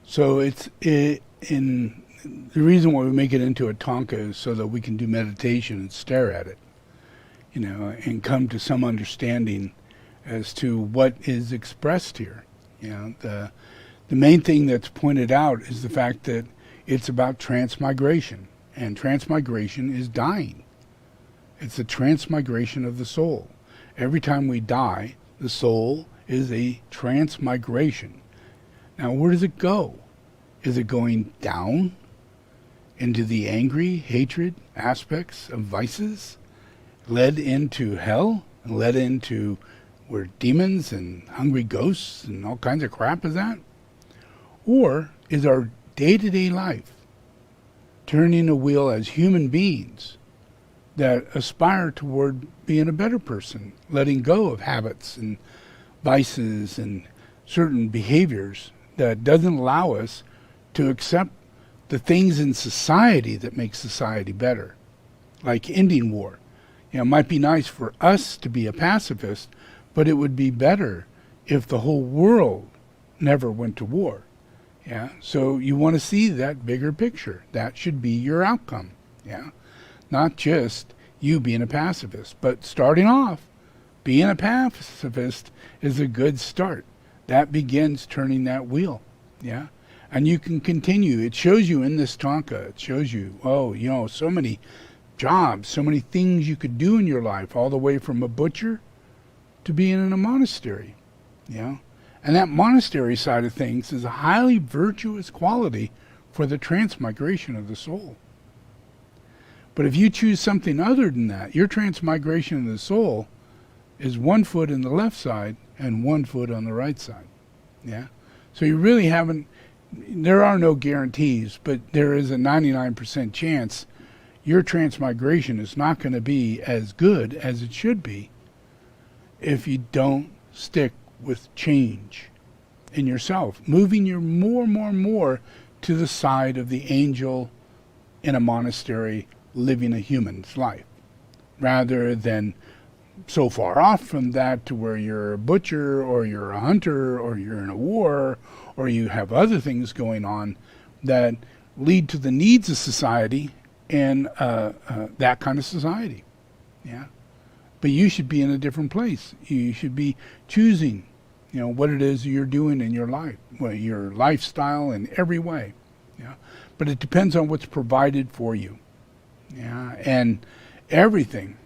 So the reason why we make it into a tanka is so that we can do meditation and stare at it, and come to some understanding as to what is expressed here. The main thing that's pointed out is the fact that it's about transmigration, and transmigration is dying. It's the transmigration of the soul. Every time we die, the soul is a transmigration. Now, where does it go? Is it going down into the angry, hatred aspects of vices, led into hell, and led into where demons and hungry ghosts and all kinds of crap is at? Or is our day-to-day life turning a wheel as human beings that aspire toward being a better person, letting go of habits and vices and certain behaviors that doesn't allow us to accept the things in society that make society better, like ending war. It might be nice for us to be a pacifist, but it would be better if the whole world never went to war. Yeah, so you want to see that bigger picture. That should be your outcome. Yeah, not just you being a pacifist, but starting off, being a pacifist is a good start. That begins turning that wheel. Yeah, and you can continue. It shows you in this tanka. It shows you, so many jobs, so many things you could do in your life, all the way from a butcher to being in a monastery. And that monastery side of things is a highly virtuous quality for the transmigration of the soul. But if you choose something other than that, your transmigration of the soul is 1 foot in the left side and 1 foot on the right side. Yeah? So you really haven't, there are no guarantees, but there is a 99% chance your transmigration is not going to be as good as it should be if you don't stick with change in yourself, moving your more to the side of the angel in a monastery living a human's life, rather than so far off from that to where you're a butcher or you're a hunter or you're in a war or you have other things going on that lead to the needs of society and that kind of society. Yeah. But you should be in a different place. You should be choosing, what it is you're doing in your life, your lifestyle in every way. Yeah. But it depends on what's provided for you. Yeah. And everything,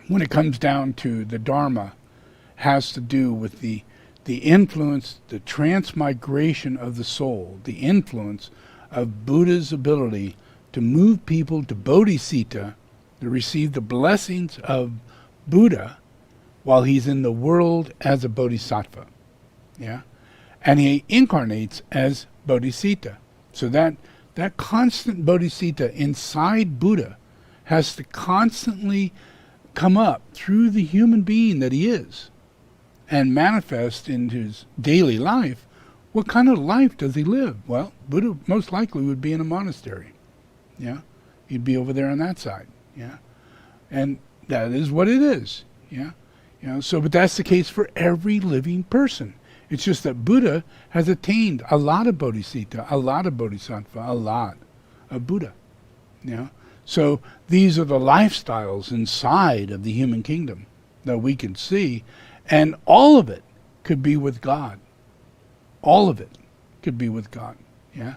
when it comes down to the Dharma, has to do with the influence, the transmigration of the soul, the influence of Buddha's ability to move people to bodhicitta, to receive the blessings of Buddha while he's in the world as a bodhisattva. Yeah? And he incarnates as bodhicitta. So that constant bodhicitta inside Buddha has to constantly come up through the human being that he is and manifest in his daily life. What kind of life does he live? Well, Buddha most likely would be in a monastery. Yeah? He'd be over there on that side. Yeah? And that is what it is. Yeah? But that's the case for every living person. It's just that Buddha has attained a lot of bodhicitta, a lot of bodhisattva, a lot of Buddha. Yeah? So these are the lifestyles inside of the human kingdom that we can see, and all of it could be with God. All of it could be with God. Yeah?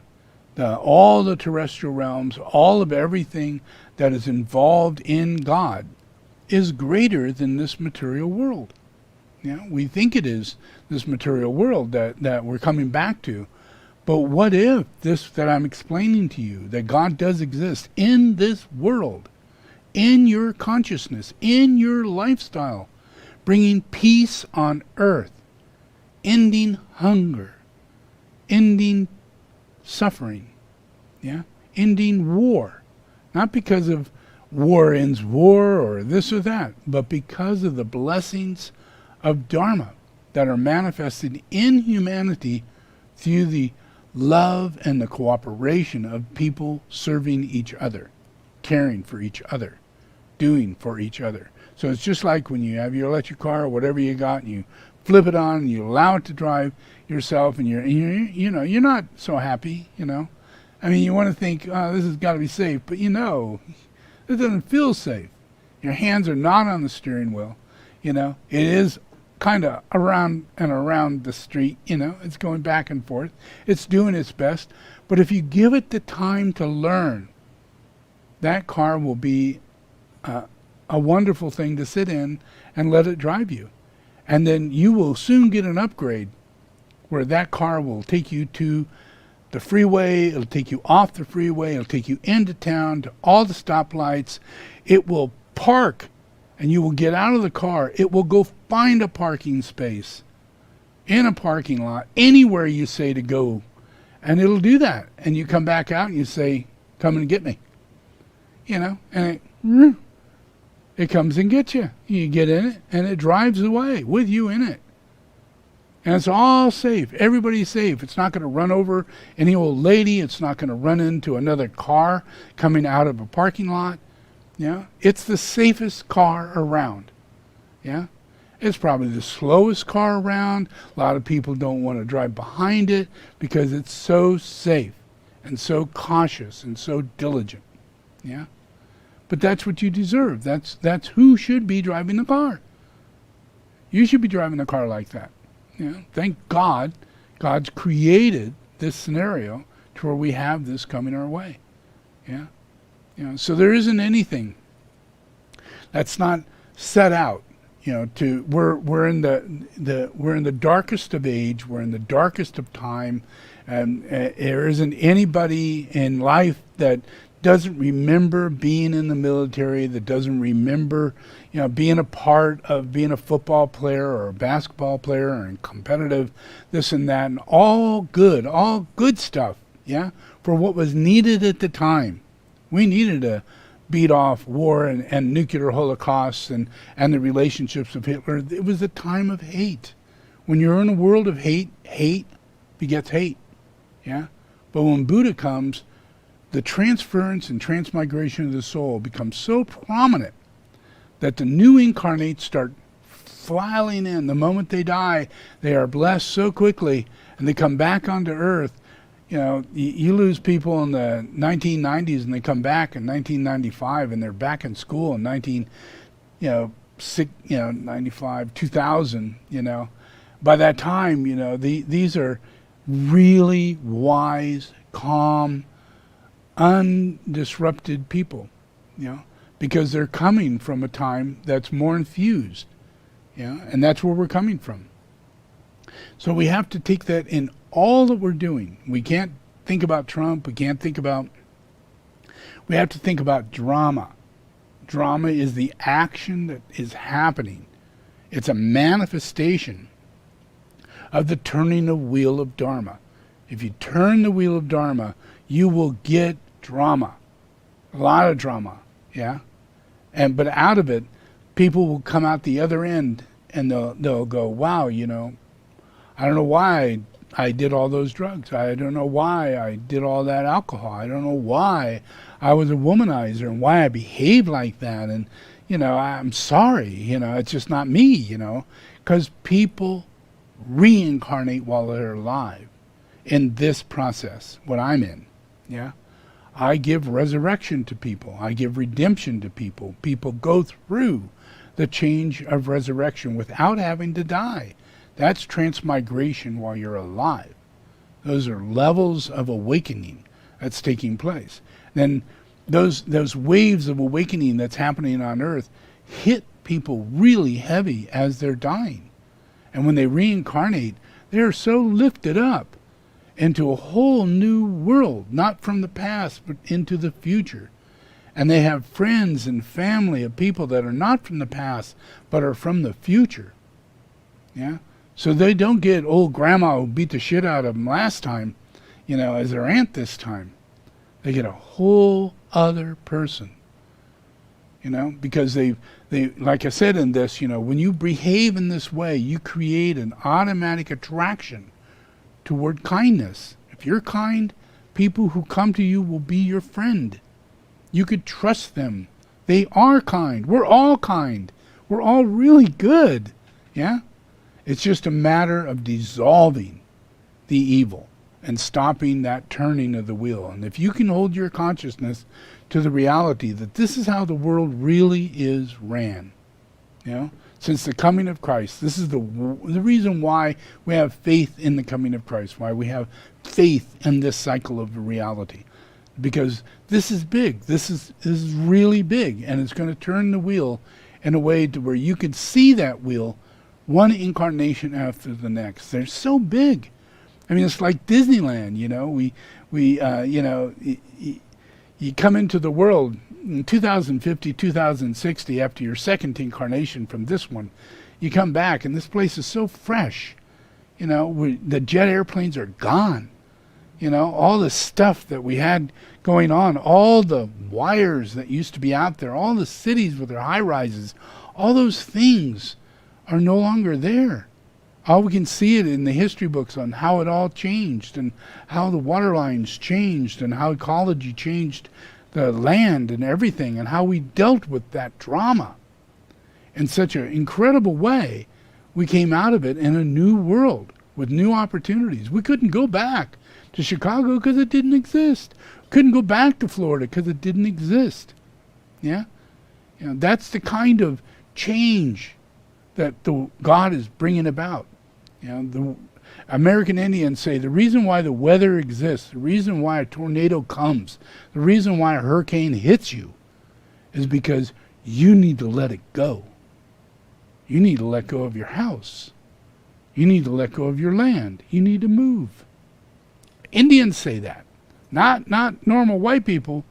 All the terrestrial realms, all of everything that is involved in God is greater than this material world. Yeah? We think it is this material world that we're coming back to. But what if this that I'm explaining to you, that God does exist in this world, in your consciousness, in your lifestyle, bringing peace on earth, ending hunger, ending suffering, yeah, ending war, not because of war ends war or this or that, but because of the blessings of Dharma that are manifested in humanity through the love and the cooperation of people serving each other, caring for each other, doing for each other. So it's just like when you have your electric car or whatever you got and you flip it on and you allow it to drive yourself, and you're not so happy, I mean, you want to think, oh, this has got to be safe, but it doesn't feel safe. Your hands are not on the steering wheel, it is kind of around and around the street, it's going back and forth. It's doing its best. But if you give it the time to learn, that car will be a wonderful thing to sit in and let it drive you. And then you will soon get an upgrade where that car will take you to the freeway, it'll take you off the freeway, it'll take you into town to all the stoplights. It will park, and you will get out of the car. It will go find a parking space in a parking lot, anywhere you say to go, and it'll do that. And you come back out and you say, come and get me. And it comes and gets you. You get in it, and it drives away with you in it. And it's all safe. Everybody's safe. It's not going to run over any old lady. It's not going to run into another car coming out of a parking lot. It's the safest car around. It's probably the slowest car around. A lot of people don't want to drive behind it because it's so safe and so cautious and so diligent. But that's what you deserve. That's who should be driving the car. You should be driving a car like that. Thank God, God's created this scenario to where we have this coming our way. So there isn't anything that's not set out. We're in the darkest of age. We're in the darkest of time, and there isn't anybody in life that doesn't remember being in the military, that doesn't remember, being a part of being a football player or a basketball player and competitive, this and that, and all good stuff, for what was needed at the time. We needed to beat off war and nuclear holocausts and the relationships of Hitler. It was a time of hate. When you're in a world of hate, hate begets hate, But when Buddha comes, the transference and transmigration of the soul becomes so prominent that the new incarnates start filing in. The moment they die, they are blessed so quickly, and they come back onto earth. You lose people in the 1990s, and they come back in 1995, and they're back in school in 95, 2000. By that time, these are really wise, calm, undisrupted people, because they're coming from a time that's more infused, and that's where we're coming from. So we have to take that in all that we're doing. We can't think about Trump. We have to think about drama. Drama is the action that is happening. It's a manifestation of the turning the wheel of Dharma. If you turn the wheel of Dharma, you will get drama, a lot of drama, but out of it, people will come out the other end, and they'll go, wow, I don't know why I did all those drugs. I don't know why I did all that alcohol. I don't know why I was a womanizer and why I behaved like that. And, I'm sorry, it's just not me, because people reincarnate while they're alive in this process, what I'm in. I give resurrection to people. I give redemption to people. People go through the change of resurrection without having to die. That's transmigration while you're alive. Those are levels of awakening that's taking place. Then those waves of awakening that's happening on earth hit people really heavy as they're dying. And when they reincarnate, they're so lifted up into a whole new world, not from the past, but into the future. And they have friends and family of people that are not from the past, but are from the future. So they don't get old grandma who beat the shit out of them last time, as their aunt this time. They get a whole other person, because they, like I said in this, when you behave in this way, you create an automatic attraction toward kindness. If you're kind, people who come to you will be your friend. You could trust them. They are kind. We're all kind. We're all really good. It's just a matter of dissolving the evil and stopping that turning of the wheel. And if you can hold your consciousness to the reality that this is how the world really is ran, since the coming of Christ, this is the reason why we have faith in the coming of Christ, why we have faith in this cycle of reality. Because this is big. This is really big, and it's going to turn the wheel in a way to where you can see that wheel one incarnation after the next. They're so big. I mean, it's like Disneyland. You come into the world in 2050, 2060, after your second incarnation from this one. You come back, and this place is so fresh. The jet airplanes are gone. All the stuff that we had going on, all the wires that used to be out there, all the cities with their high-rises, all those things are no longer there. All we can see it in the history books on how it all changed and how the water lines changed and how ecology changed the land and everything and how we dealt with that drama in such an incredible way. We came out of it in a new world with new opportunities. We couldn't go back to Chicago because it didn't exist. Couldn't go back to Florida because it didn't exist. That's the kind of change that God is bringing about. The American Indians say the reason why the weather exists, the reason why a tornado comes, the reason why a hurricane hits you is because you need to let it go. You need to let go of your house. You need to let go of your land. You need to move. Indians say that. Not normal white people.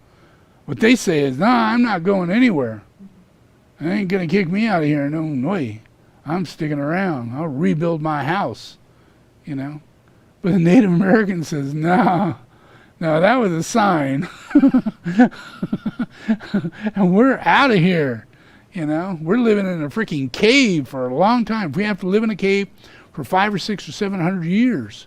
What they say is, I'm not going anywhere. They ain't going to kick me out of here, no way. I'm sticking around. I'll rebuild my house, But the Native American says, no, that was a sign. And we're out of here, We're living in a freaking cave for a long time. We have to live in a cave for 500 or 600 or 700 years.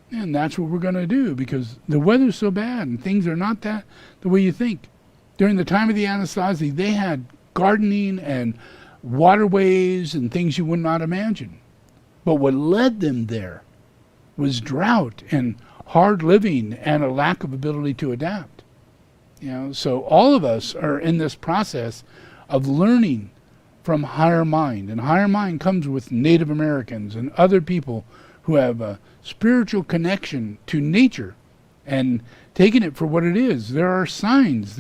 And that's what we're going to do because the weather's so bad and things are not the way you think. During the time of the Anasazi, they had gardening and waterways and things you would not imagine. But what led them there was drought and hard living and a lack of ability to adapt. So all of us are in this process of learning from higher mind. And higher mind comes with Native Americans and other people who have a spiritual connection to nature and taking it for what it is. There are signs.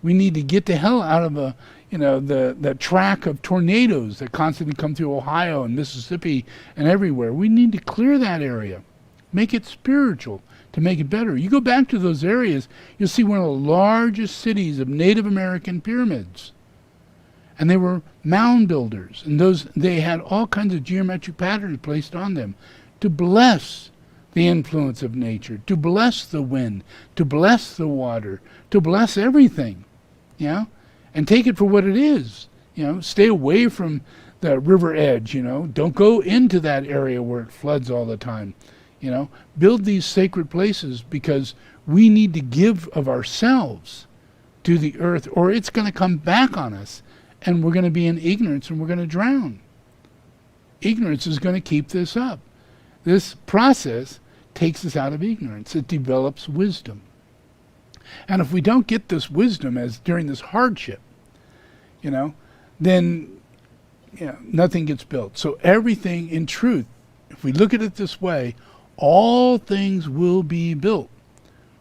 We need to get the hell out of the track of tornadoes that constantly come through Ohio and Mississippi and everywhere. We need to clear that area, make it spiritual to make it better. You go back to those areas, you'll see one of the largest cities of Native American pyramids. And they were mound builders, and they had all kinds of geometric patterns placed on them to bless the influence of nature, to bless the wind, to bless the water, to bless everything, and take it for what it is. Stay away from the river edge, don't go into that area where it floods all the time. Build these sacred places because we need to give of ourselves to the earth or it's going to come back on us and we're going to be in ignorance and we're going to drown. Ignorance is going to keep this up. This process takes us out of ignorance. It develops wisdom. And if we don't get this wisdom as during this hardship, then nothing gets built. So everything in truth, if we look at it this way, all things will be built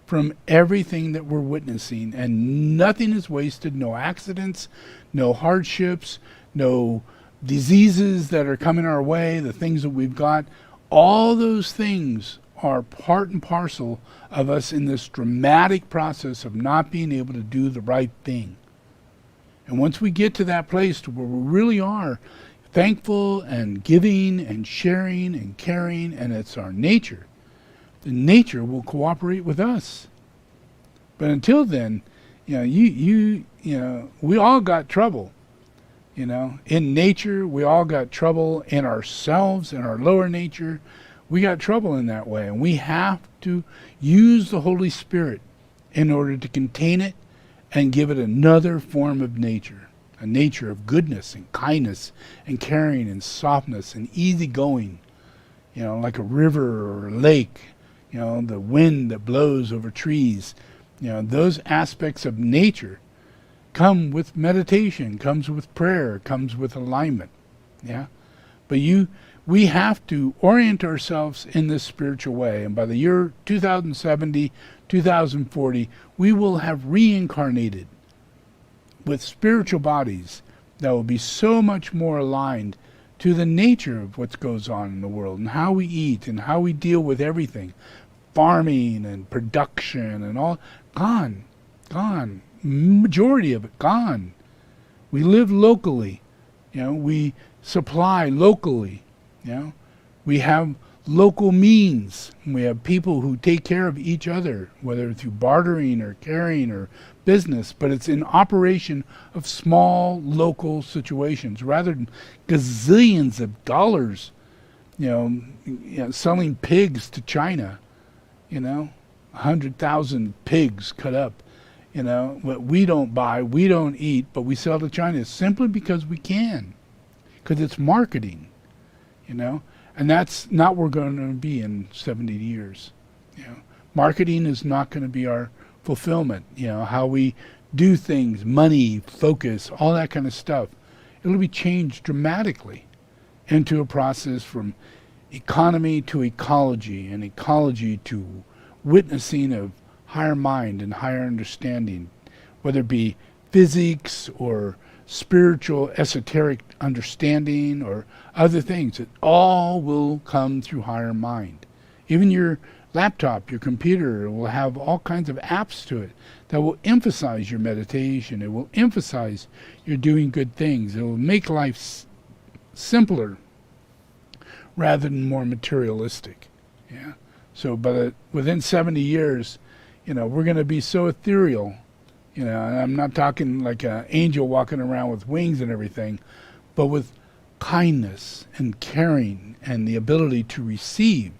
from everything that we're witnessing, and nothing is wasted, no accidents, no hardships, no diseases that are coming our way, the things that we've got. All those things are part and parcel of us in this dramatic process of not being able to do the right thing. And once we get to that place to where we really are thankful and giving and sharing and caring, and it's our nature, the nature will cooperate with us. But until then, we all got trouble. In nature, we all got trouble. In ourselves, in our lower nature, we got trouble in that way. And we have to use the Holy Spirit in order to contain it and give it another form of nature. a nature of goodness and kindness and caring and softness and easygoing, like a river or a lake, the wind that blows over trees. Those aspects of nature come with meditation, comes with prayer, comes with alignment. Yeah? But we have to orient ourselves in this spiritual way, and by the year 2070, 2040, we will have reincarnated with spiritual bodies that will be so much more aligned to the nature of what goes on in the world and how we eat and how we deal with everything. Farming and production and all, gone. Majority of it, gone. We live locally. We supply locally. We have local means. We have people who take care of each other, whether through bartering or caring or business, but it's in operation of small local situations rather than gazillions of dollars, selling pigs to China, 100,000 pigs cut up, what we don't buy, we don't eat, but we sell to China simply because we can, because it's marketing, and that's not where we're going to be in 70 years. Marketing is not going to be our fulfillment, how we do things, money, focus, all that kind of stuff. It'll be changed dramatically into a process from economy to ecology, and ecology to witnessing of higher mind and higher understanding, whether it be physics or spiritual esoteric understanding or other things. It all will come through higher mind. Even your laptop, your computer will have all kinds of apps to it that will emphasize your meditation. It will emphasize you're doing good things. It will make life simpler rather than more materialistic. Yeah. So within 70 years, we're going to be so ethereal, and I'm not talking like an angel walking around with wings and everything, but with kindness and caring and the ability to receive,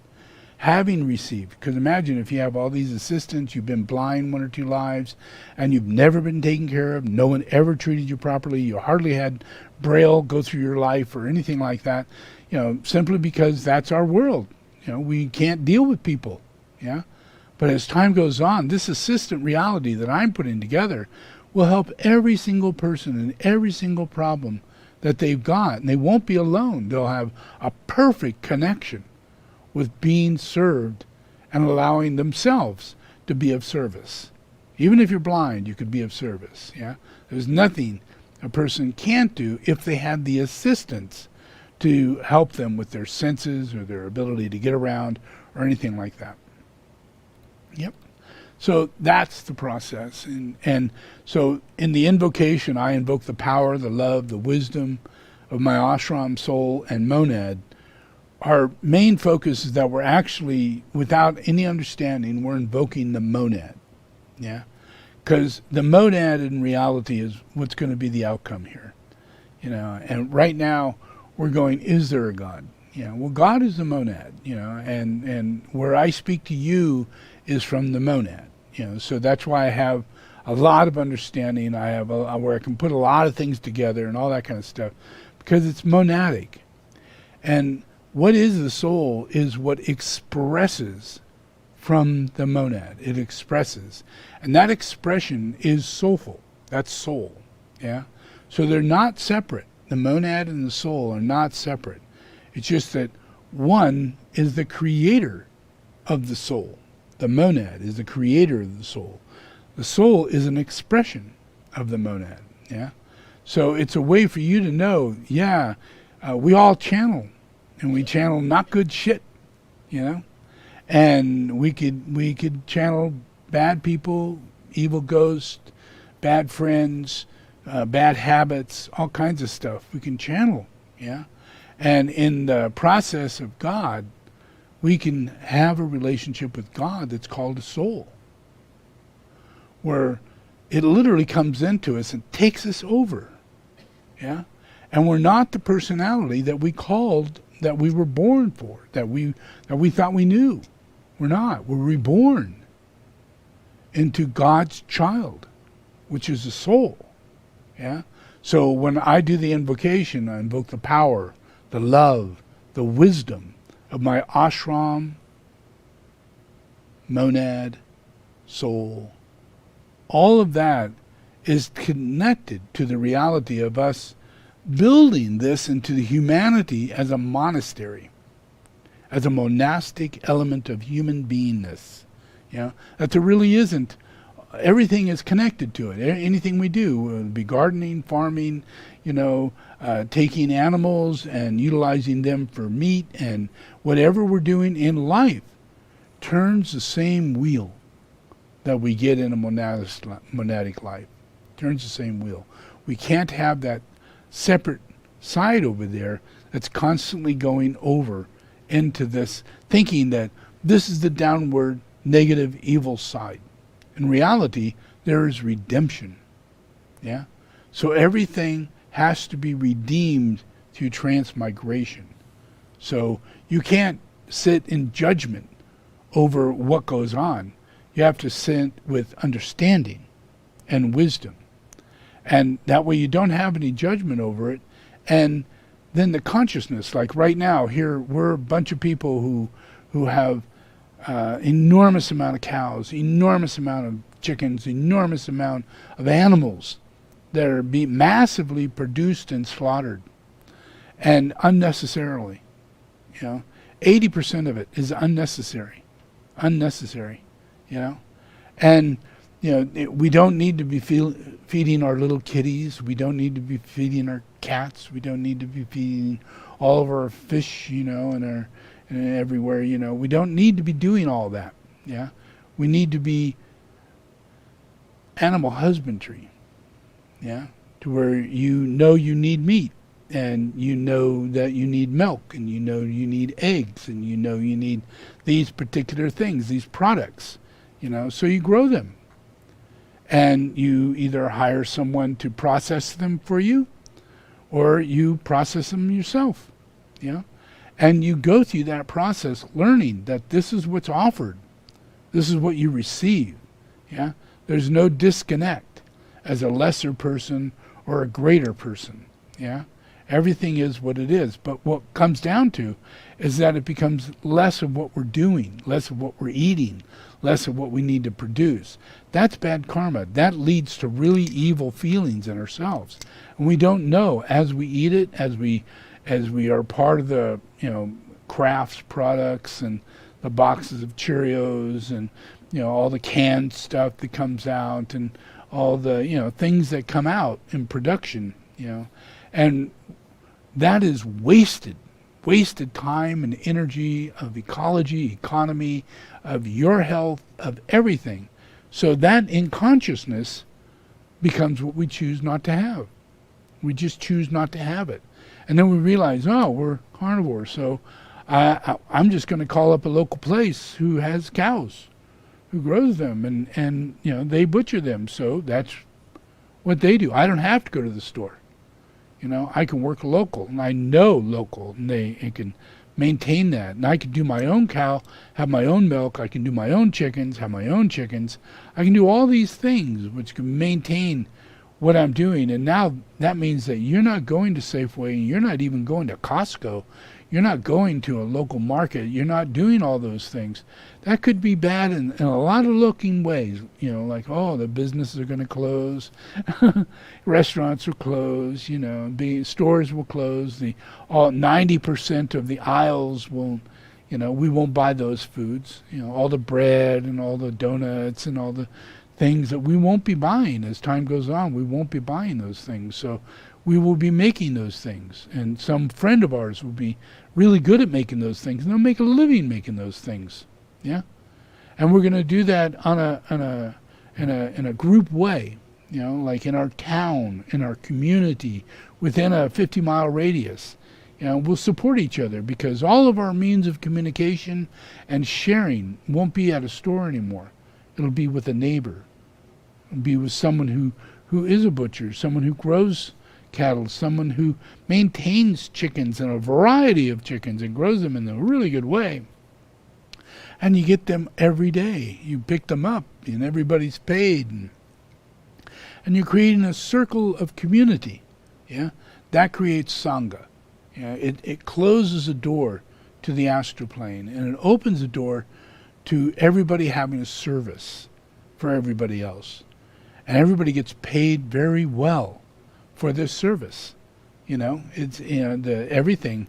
having received. Because imagine if you have all these assistants, you've been blind 1 or 2 lives, and you've never been taken care of, no one ever treated you properly, you hardly had Braille go through your life or anything like that, simply because that's our world. We can't deal with people. Yeah. But as time goes on, this assistant reality that I'm putting together will help every single person in every single problem that they've got. And they won't be alone. They'll have a perfect connection with being served and allowing themselves to be of service. Even if you're blind, you could be of service. Yeah. There's nothing a person can't do if they had the assistance to help them with their senses or their ability to get around or anything like that. Yep. So that's the process. And so in the invocation, I invoke the power, the love, the wisdom of my ashram, soul, and monad. Our main focus is that we're actually, without any understanding, we're invoking the monad. Yeah. Because the monad in reality is what's going to be the outcome here. And right now we're going, is there a God? Well, God is the monad, and where I speak to you is from the monad, so that's why I have a lot of understanding. I have where I can put a lot of things together and all that kind of stuff, because it's monadic. And what is the soul is what expresses from the monad. It expresses, and that expression is soulful. That's soul. Yeah. So they're not separate. The monad and the soul are not separate. It's just that one is the creator of the soul. The monad is the creator of the soul. The soul is an expression of the monad. Yeah. So it's a way for you to know, we all channel, and we channel not good shit, and we could channel bad people, evil ghosts, bad friends, bad habits, all kinds of stuff. We can channel. Yeah. And in the process of God, we can have a relationship with God that's called a soul, where it literally comes into us and takes us over. Yeah? And we're not the personality that we were born for, that we thought we knew. We're not. We're reborn into God's child, which is a soul. Yeah? So when I do the invocation, I invoke the power, the love, the wisdom of my ashram, monad, soul. All of that is connected to the reality of us building this into the humanity as a monastery, as a monastic element of human beingness. That there really isn't. Everything is connected to it. Anything we do, be gardening, farming, taking animals and utilizing them for meat, and whatever we're doing in life turns the same wheel that we get in a monadic life. Turns the same wheel. We can't have that separate side over there that's constantly going over into this, thinking that this is the downward, negative, evil side. In reality, there is redemption. Yeah? So everything has to be redeemed through transmigration. So you can't sit in judgment over what goes on. You have to sit with understanding and wisdom. And that way you don't have any judgment over it. And then the consciousness, like right now, here we're a bunch of people who have enormous amount of cows, enormous amount of chickens, enormous amount of animals that are being massively produced and slaughtered, and unnecessarily. 80% of it is unnecessary, and we don't need to be feeding our little kitties. We don't need to be feeding our cats. We don't need to be feeding all of our fish, and our everywhere. We don't need to be doing all that. Yeah, we need to be animal husbandry. Yeah, to where you need meat, and you know that you need milk, and you need eggs, and you need these particular things, these products. So you grow them. And you either hire someone to process them for you, or you process them yourself. And you go through that process learning that this is what's offered. This is what you receive. There's no disconnect as a lesser person or a greater person. Everything is what it is. But what comes down to is that it becomes less of what we're doing, less of what we're eating, less of what we need to produce. That's bad karma. That leads to really evil feelings in ourselves. And we don't know as we eat it, as we are part of the, crafts products and the boxes of Cheerios and, all the canned stuff that comes out and all the, things that come out in production, and that is wasted time and energy of ecology, economy, of your health, of everything. So that in consciousness becomes what we choose not to have. We just choose not to have it. And then we realize, we're carnivores, so I'm just going to call up a local place who has cows, who grows them, and they butcher them. So that's what they do. I don't have to go to the store. I can work local, and I know local, and it can maintain that. And I can do my own cow, have my own milk. I can do my own chickens, have my own chickens. I can do all these things which can maintain what I'm doing. And now that means that you're not going to Safeway, and you're not even going to Costco. You're not going to a local market. You're not doing all those things. That could be bad in a lot of looking ways. Like, the businesses are going to close. Restaurants will close. Stores will close. 90% of the aisles will, we won't buy those foods. All the bread and all the donuts and all the things that we won't be buying as time goes on. We won't be buying those things. So we will be making those things. And some friend of ours will be really good at making those things, and they'll make a living making those things. Yeah, and we're going to do that in a group way. Like in our town, in our community, within a 50-mile radius. We'll support each other, because all of our means of communication and sharing won't be at a store anymore. It'll be with a neighbor. It'll be with someone who is a butcher, someone who grows cattle, someone who maintains chickens and a variety of chickens and grows them in a really good way. And you get them every day. You pick them up, and everybody's paid. And you're creating a circle of community. Yeah, that creates sangha. Yeah, it closes a door to the astral plane, and it opens a door to everybody having a service for everybody else, and everybody gets paid very well for this service. It's everything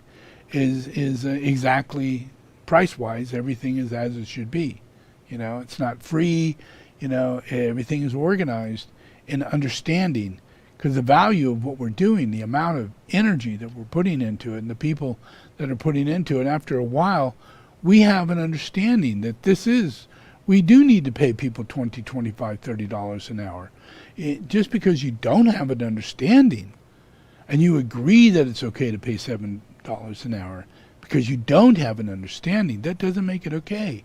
is exactly price wise. Everything is as it should be. It's not free. Everything is organized in understanding, because the value of what we're doing, the amount of energy that we're putting into it, and the people that are putting into it, after a while, we have an understanding that we do need to pay people $20, $25, $30 an hour. Just because you don't have an understanding, and you agree that it's okay to pay $7 an hour, because you don't have an understanding, that doesn't make it okay.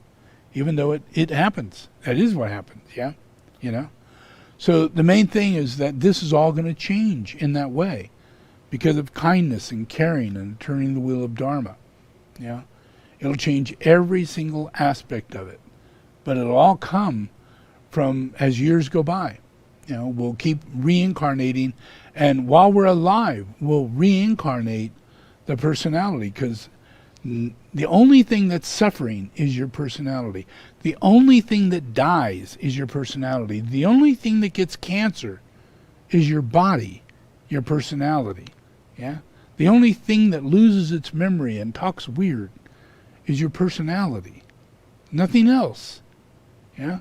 Even though it happens. That is what happens, yeah? So the main thing is that this is all going to change in that way, because of kindness and caring and turning the wheel of Dharma. Yeah, it'll change every single aspect of it, but it'll all come from as years go by. We'll keep reincarnating, and while we're alive, we'll reincarnate the personality, because the only thing that's suffering is your personality. The only thing that dies is your personality. The only thing that gets cancer is your body, your personality. Yeah? The only thing that loses its memory and talks weird is your personality. Nothing else. Yeah?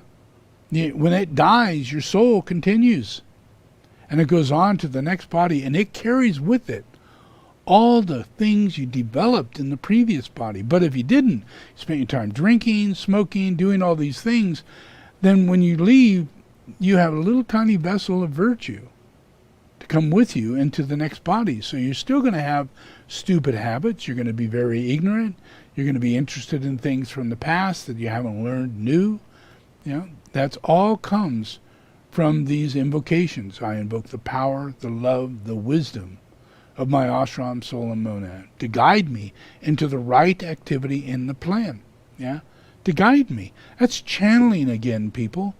When it dies, your soul continues. And it goes on to the next body, and it carries with it all the things you developed in the previous body. But if you didn't, you spent your time drinking, smoking, doing all these things, then when you leave, you have a little tiny vessel of virtue to come with you into the next body. So you're still going to have stupid habits. You're going to be very ignorant. You're going to be interested in things from the past that you haven't learned new. That's all comes from these invocations. I invoke the power, the love, the wisdom of my ashram, soul, and monad to guide me into the right activity in the plan. Yeah, to guide me. That's channeling again, people.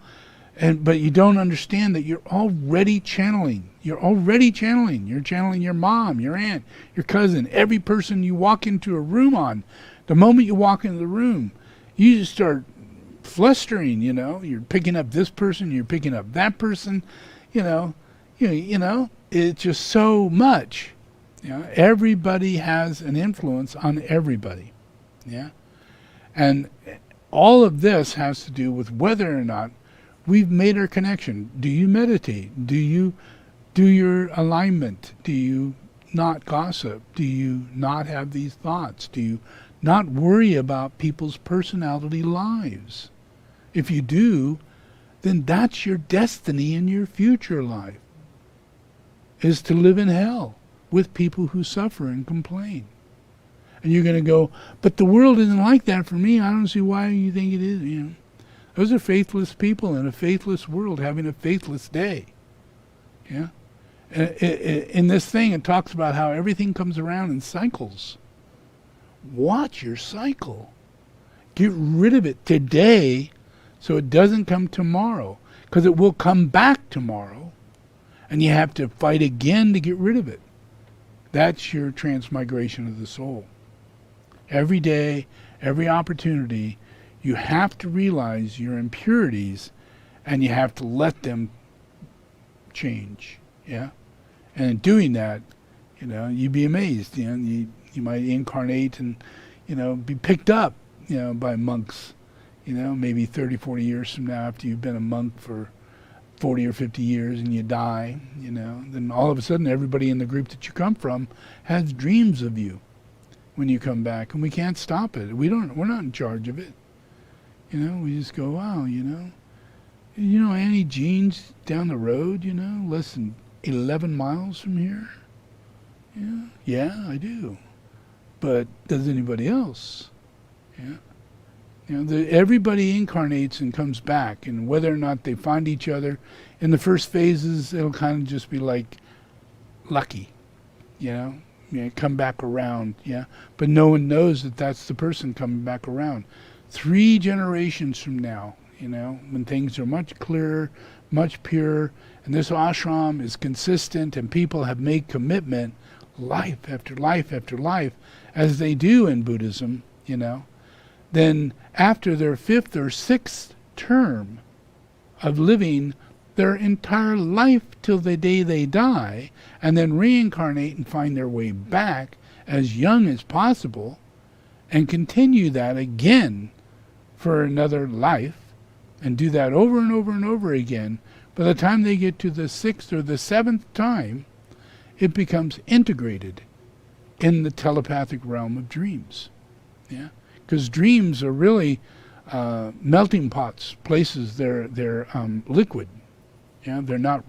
But you don't understand that you're already channeling. You're already channeling. You're channeling your mom, your aunt, your cousin, every person you walk into a room on. The moment you walk into the room, you just start flustering. You're picking up this person, you're picking up that person. It's just so much. Everybody has an influence on everybody. Yeah, and all of this has to do with whether or not we've made our connection. Do you meditate? Do you do your alignment? Do you not gossip? Do you not have these thoughts? Do you not worry about people's personality lives? If you do, then that's your destiny in your future life, is to live in hell with people who suffer and complain. And you're going to go, but the world isn't like that for me. I don't see why you think it is. Those are faithless people in a faithless world having a faithless day. Yeah. In this thing, it talks about how everything comes around in cycles. Watch your cycle. Get rid of it today so it doesn't come tomorrow, because it will come back tomorrow, and you have to fight again to get rid of it. That's your transmigration of the soul. Every day, every opportunity, you have to realize your impurities, and you have to let them change. Yeah, and in doing that, you'd be amazed. You might incarnate and be picked up by monks. Maybe 30, 40 years from now, after you've been a monk for 40 or 50 years and you die, then all of a sudden everybody in the group that you come from has dreams of you when you come back, and we can't stop it. We're not in charge of it. We just go, wow, Annie Jean's down the road, less than 11 miles from here. Yeah, I do. But does anybody else? Yeah. Everybody incarnates and comes back, and whether or not they find each other, in the first phases, it'll kind of just be like lucky, come back around, but no one knows that that's the person coming back around. 3 generations from now, when things are much clearer, much purer, and this ashram is consistent and people have made commitment life after life after life, as they do in Buddhism, then after their 5th or 6th term of living their entire life till the day they die, and then reincarnate and find their way back as young as possible, and continue that again for another life, and do that over and over and over again, by the time they get to the 6th or the 7th time, it becomes integrated in the telepathic realm of dreams. Yeah, because dreams are really melting pots, places. They're liquid. Yeah, they're not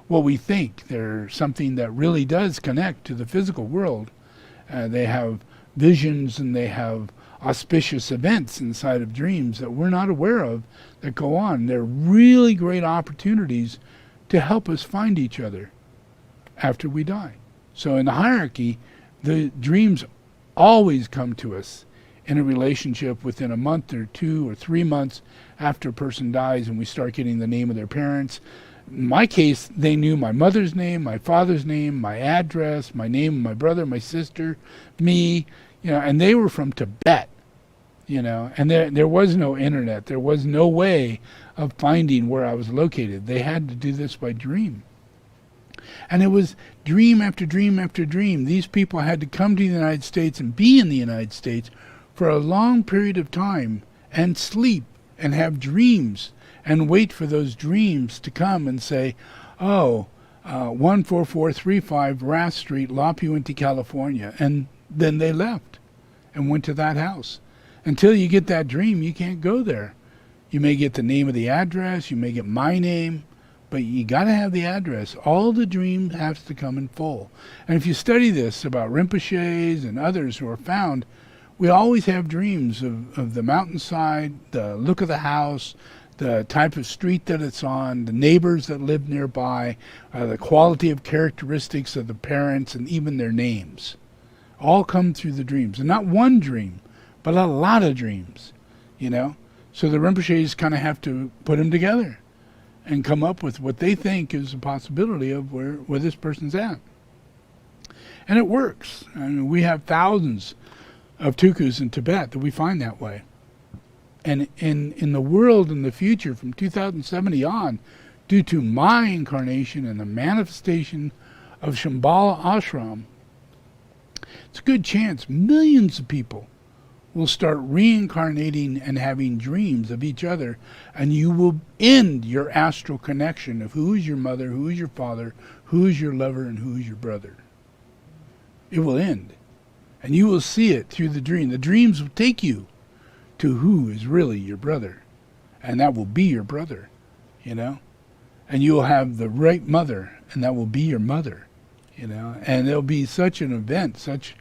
what we think. They're something that really does connect to the physical world. They have visions and they have auspicious events inside of dreams that we're not aware of that go on. They're really great opportunities to help us find each other after we die. So in the hierarchy, the dreams always come to us in a relationship within a month or 2 or 3 months after a person dies, and we start getting the name of their parents. In my case, they knew my mother's name, my father's name, my address, my name of my brother, my sister, me, and they were from Tibet, and there was no internet. There was no way of finding where I was located. They had to do this by dream. And it was dream after dream after dream. These people had to come to the United States and be in the United States for a long period of time and sleep and have dreams and wait for those dreams to come and say, 14435 Rath Street, La Puente, California. And then they left and went to that house. Until you get that dream, you can't go there. You may get the name of the address, you may get my name, but you got to have the address. All the dreams have to come in full. And if you study this about Rinpoches and others who are found, we always have dreams of the mountainside, the look of the house, the type of street that it's on, the neighbors that live nearby, the quality of characteristics of the parents, and even their names. All come through the dreams. And not one dream, but a lot of dreams, So the Rinpoches kind of have to put them together and come up with what they think is a possibility of where this person's at. And it works. I mean, we have thousands of tukus in Tibet that we find that way. And in the world in the future, from 2070 on, due to my incarnation and the manifestation of Shambhala Ashram, it's a good chance millions of people will start reincarnating and having dreams of each other, and you will end your astral connection of who is your mother, who is your father, who is your lover, and who is your brother. It will end. And you will see it through the dream. The dreams will take you to who is really your brother. And that will be your brother, And you'll have the right mother, and that will be your mother, And there'll be such an event, and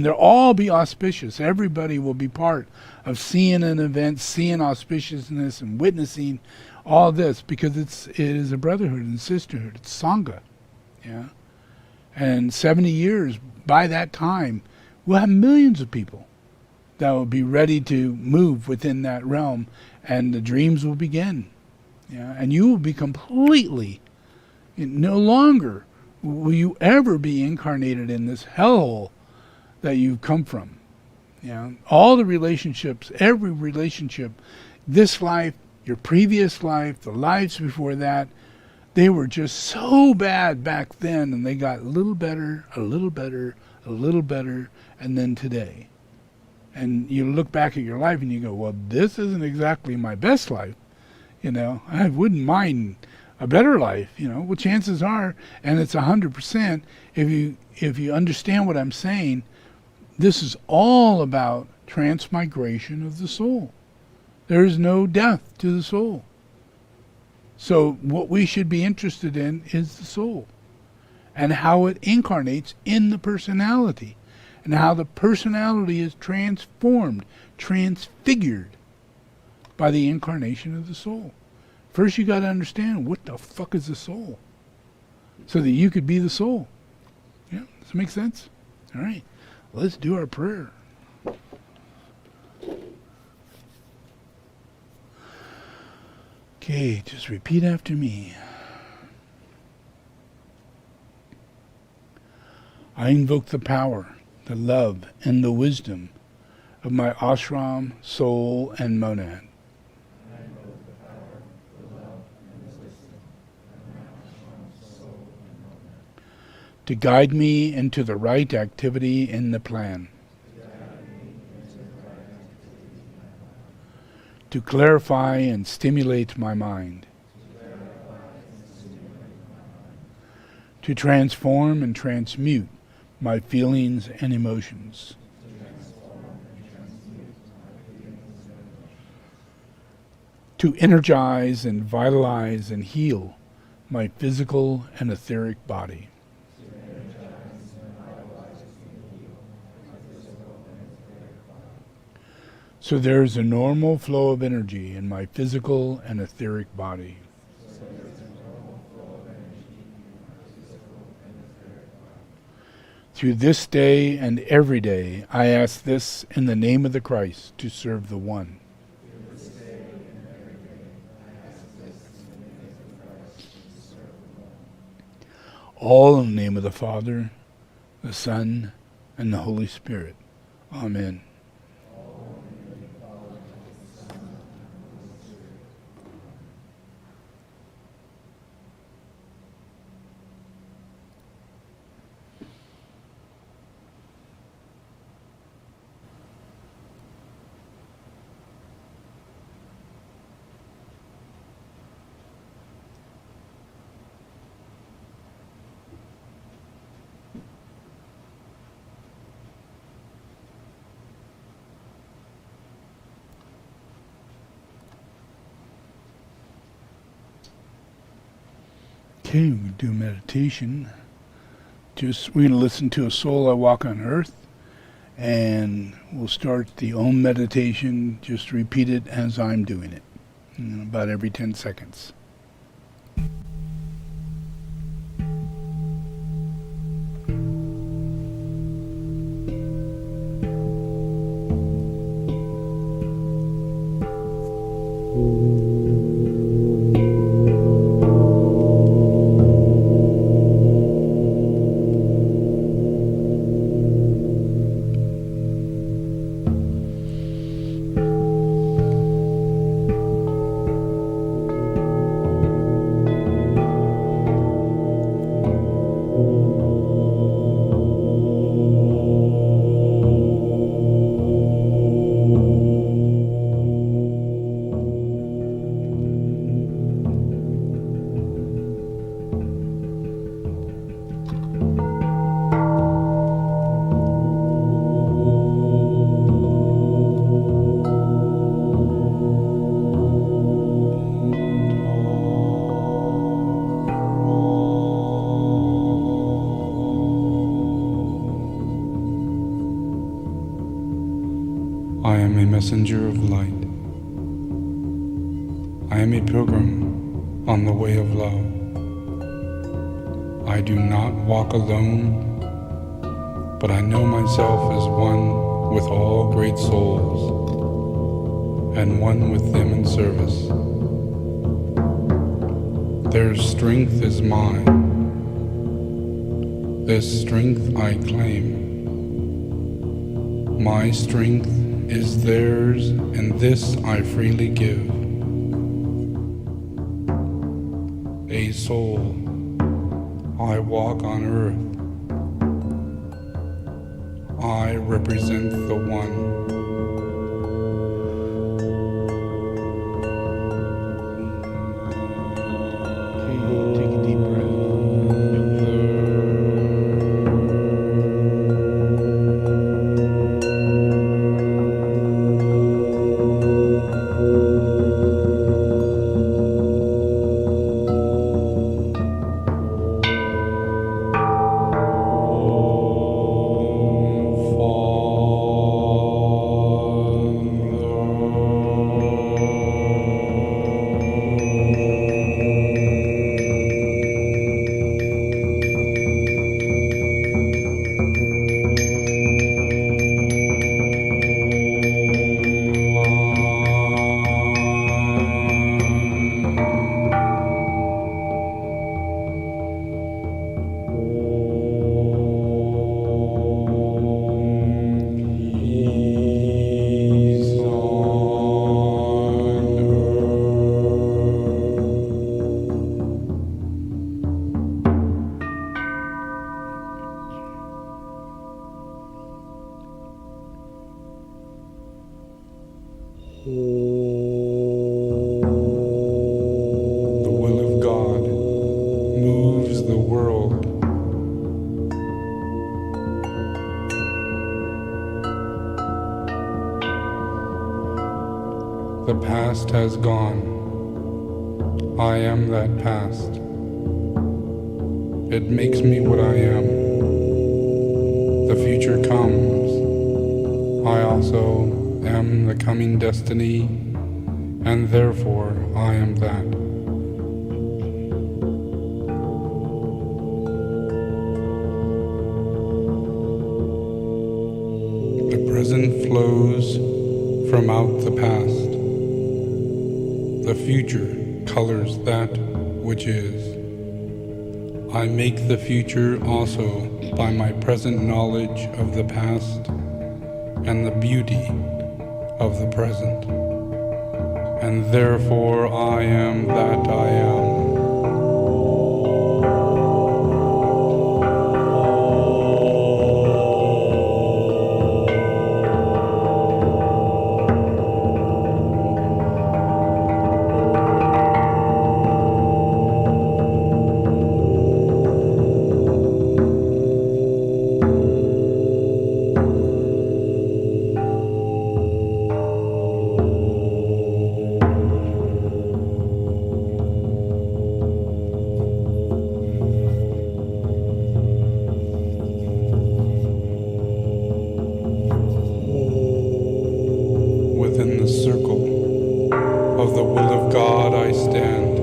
they'll all be auspicious. Everybody will be part of seeing an event, seeing auspiciousness, and witnessing all this, because it is a brotherhood and sisterhood. It's Sangha, And 70 years, by that time, we'll have millions of people that will be ready to move within that realm, and the dreams will begin. And you will be completely, no longer will you ever be incarnated in this hellhole that you've come from. All the relationships, every relationship, this life, your previous life, the lives before that, they were just so bad back then, and they got a little better, a little better, a little better, and then today. And you look back at your life and you go, well, this isn't exactly my best life. I wouldn't mind a better life. Well, chances are, and it's 100%, if you understand what I'm saying, this is all about transmigration of the soul. There is no death to the soul. So what we should be interested in is the soul, and how it incarnates in the personality, and how the personality is transformed, transfigured by the incarnation of the soul. First you got to understand, what the fuck is the soul? So that you could be the soul. Yeah, does that make sense? All right, let's do our prayer. Okay, just repeat after me. I invoke the power, the love, and the wisdom of my ashram, soul, and monad to guide me into the right activity in the plan, to clarify and stimulate my mind, to transform and transmute my feelings and emotions, to energize and vitalize and heal my physical and etheric body. So there is a normal flow of energy in my physical and etheric body. Through this day and every day, I ask this in the name of the Christ to serve the One. All in the name of the Father, the Son, and the Holy Spirit. Amen. Okay, we do meditation. We're going to listen to A Soul I Walk on Earth, and we'll start the Om meditation. Just repeat it as I'm doing it, about every 10 seconds. I am a messenger of light. I am a pilgrim on the way of love. I do not walk alone, but I know myself as one with all great souls, and one with them in service. Their strength is mine. This strength I claim. My strength is theirs, and this I freely give. A soul, I walk on earth. I represent the One. Take a deep breath. The will of God moves the world. The past has gone. I am that past. It makes me what I am. The future comes. I also am the coming destiny, and therefore I am that. The present flows from out the past. The future colors that which is. I make the future also by my present knowledge of the past and the beauty of the present, and therefore I am that I am. Within the circle of the will of God I stand.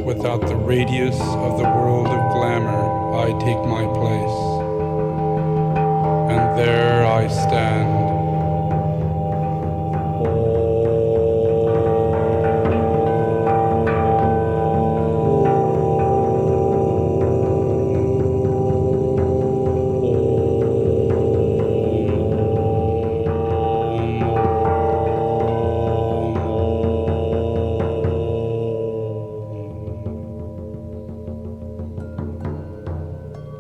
Without the radius of the world of glamour I take my place. And there I stand.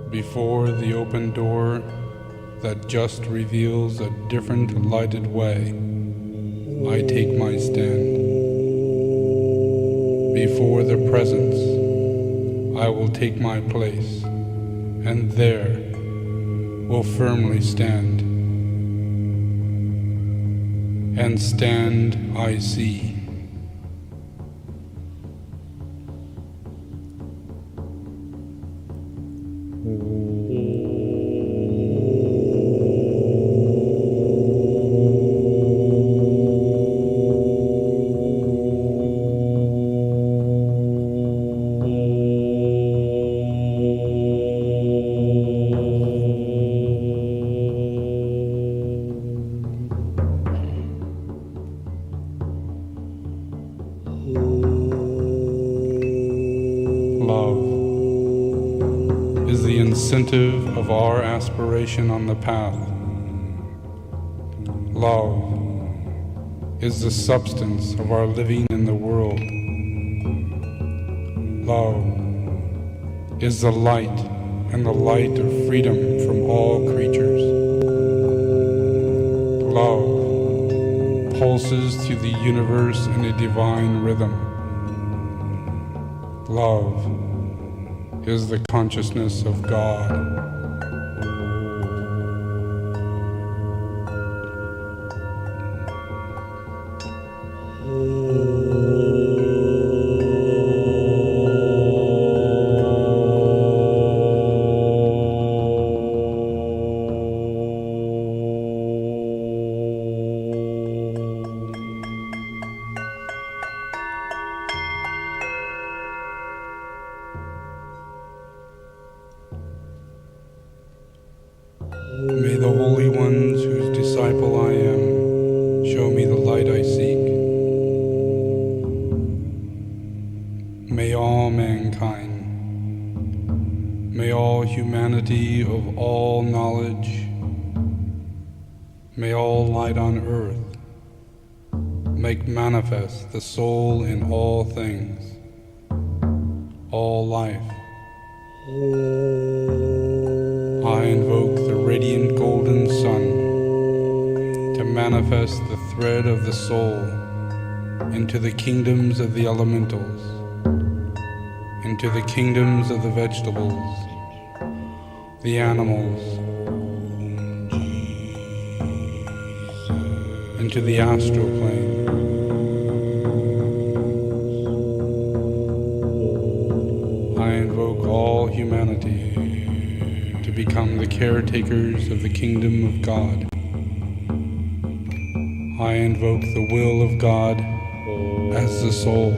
Before the open door that just reveals a different lighted way, I take my stand. Before the presence, I will take my place, and there will firmly stand. And stand I see. Love is the incentive of our aspiration on the path. Love is the substance of our living in the world. Love is the light and the light of freedom from all creatures. Love pulses through the universe in a divine rhythm. Love is the consciousness of God. May the holy ones whose disciple I am show me the light I seek. May all mankind, may all humanity of all knowledge, may all light on earth make manifest the soul in all things, all life. I invoke the radiant golden sun to manifest the thread of the soul into the kingdoms of the elementals, into the kingdoms of the vegetables, the animals, into the astral plane. I invoke all humanity to become the caretakers of the kingdom of God. I invoke the will of God as the soul.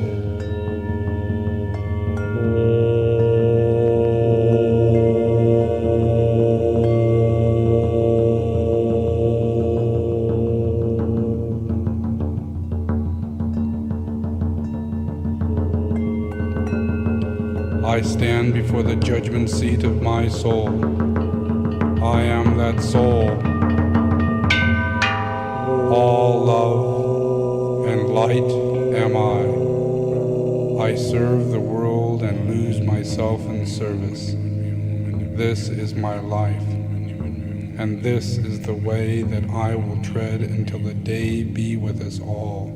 I stand before the judgment seat of my soul. I am that soul. All love and light am I serve the world and lose myself in service. This is my life, and this is the way that I will tread until the day be with us all.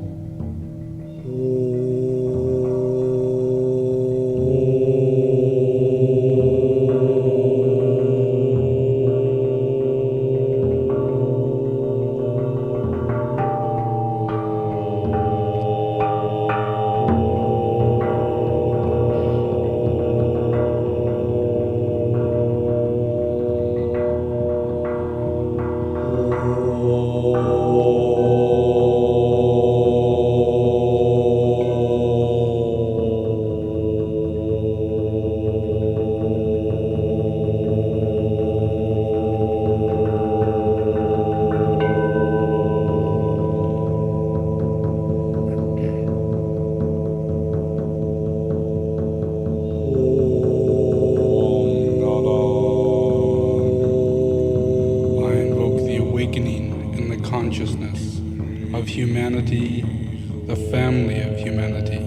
Of humanity, the family of humanity,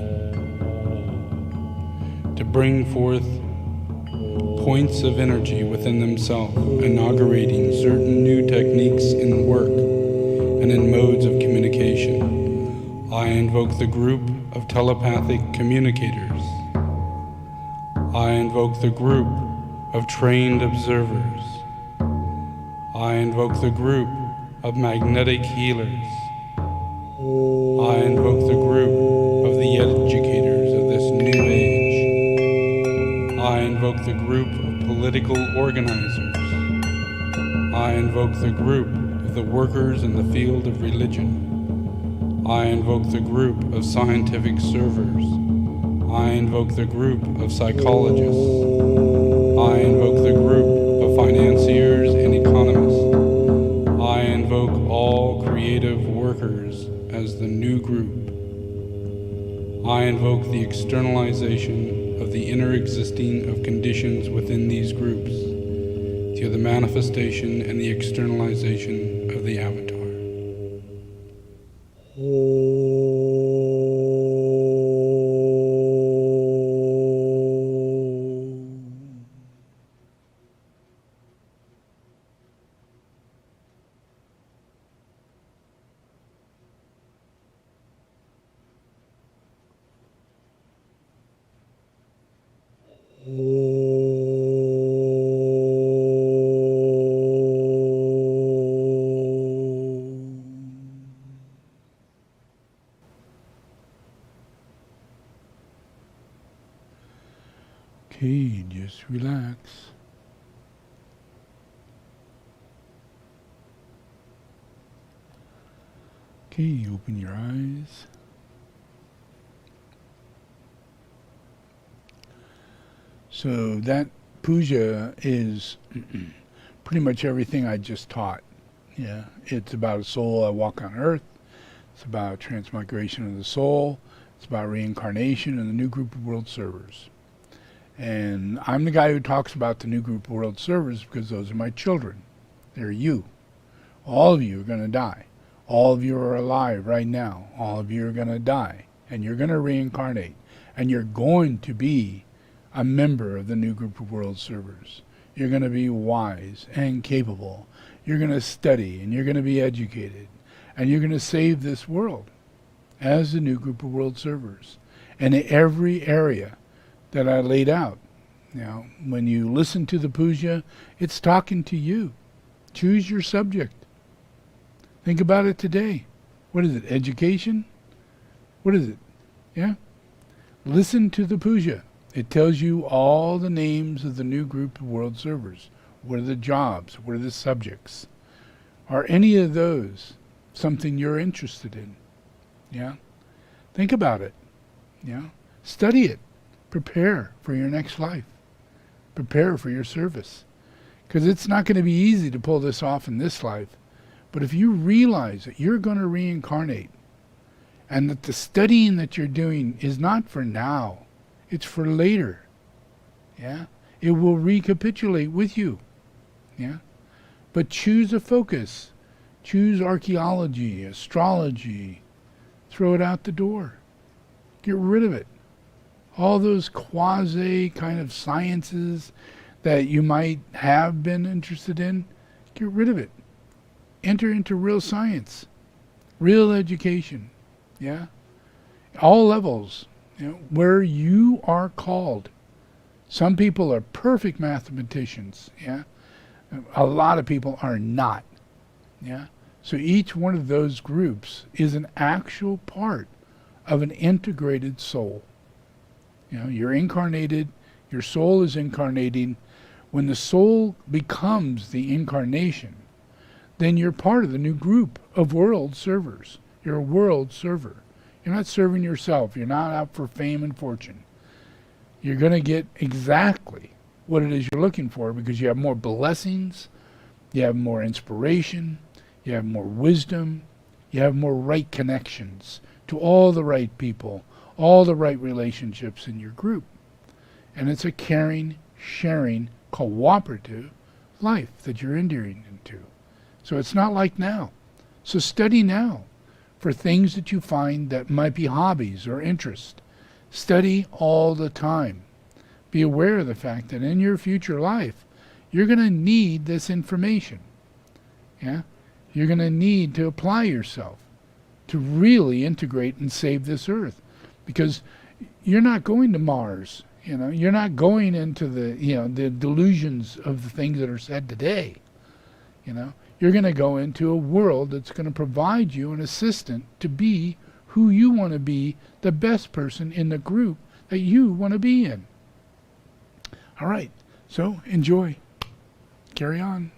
to bring forth points of energy within themselves, inaugurating certain new techniques in work and in modes of communication. I invoke the group of telepathic communicators. I invoke the group of trained observers. I invoke the group of magnetic healers. I invoke the group of the educators of this new age. I invoke the group of political organizers. I invoke the group of the workers in the field of religion. I invoke the group of scientific servers. I invoke the group of psychologists. I invoke the group of financiers and economists. I invoke all creative workers as the new group. I invoke the externalization of the inner existing of conditions within these groups through the manifestation and the externalization of the avatar. Okay, just relax. Okay, open your eyes. So that puja is pretty much everything I just taught. Yeah, it's about a soul I walk on earth. It's about transmigration of the soul. It's about reincarnation and the new group of world servers. And I'm the guy who talks about the new group of world servers because those are my children. They're you. All of you are going to die. All of you are alive right now. All of you are going to die. And you're going to reincarnate. And you're going to be a member of the new group of world servers. You're going to be wise and capable. You're going to study and you're going to be educated. And you're going to save this world as the new group of world servers. And in every area that I laid out. Now, when you listen to the puja, it's talking to you. Choose your subject. Think about it today. What is it? Education? What is it? Yeah? Listen to the puja. It tells you all the names of the new group of world servers. What are the jobs? What are the subjects? Are any of those something you're interested in? Yeah? Think about it. Yeah? Study it. Prepare for your next life. Prepare for your service. Because it's not going to be easy to pull this off in this life. But if you realize that you're going to reincarnate, and that the studying that you're doing is not for now, it's for later. Yeah? It will recapitulate with you. Yeah? But choose a focus. Choose archaeology, astrology. Throw it out the door. Get rid of it. All those quasi kind of sciences that you might have been interested in, get rid of it. Enter into real science, real education, yeah? All levels, where you are called. Some people are perfect mathematicians, yeah? A lot of people are not, yeah? So each one of those groups is an actual part of an integrated soul. You're incarnated, your soul is incarnating. When the soul becomes the incarnation, then you're part of the new group of world servers. You're a world server. You're not serving yourself. You're not out for fame and fortune. You're going to get exactly what it is you're looking for because you have more blessings, you have more inspiration, you have more wisdom, you have more right connections to all the right people, all the right relationships in your group. And it's a caring, sharing, cooperative life that you're entering into. So it's not like now. So study now for things that you find that might be hobbies or interests. Study all the time. Be aware of the fact that in your future life, you're going to need this information. Yeah? You're going to need to apply yourself to really integrate and save this earth. Because you're not going to Mars, you're not going into the delusions of the things that are said today, You're going to go into a world that's going to provide you an assistant to be who you want to be, the best person in the group that you want to be in. All right, so enjoy. Carry on.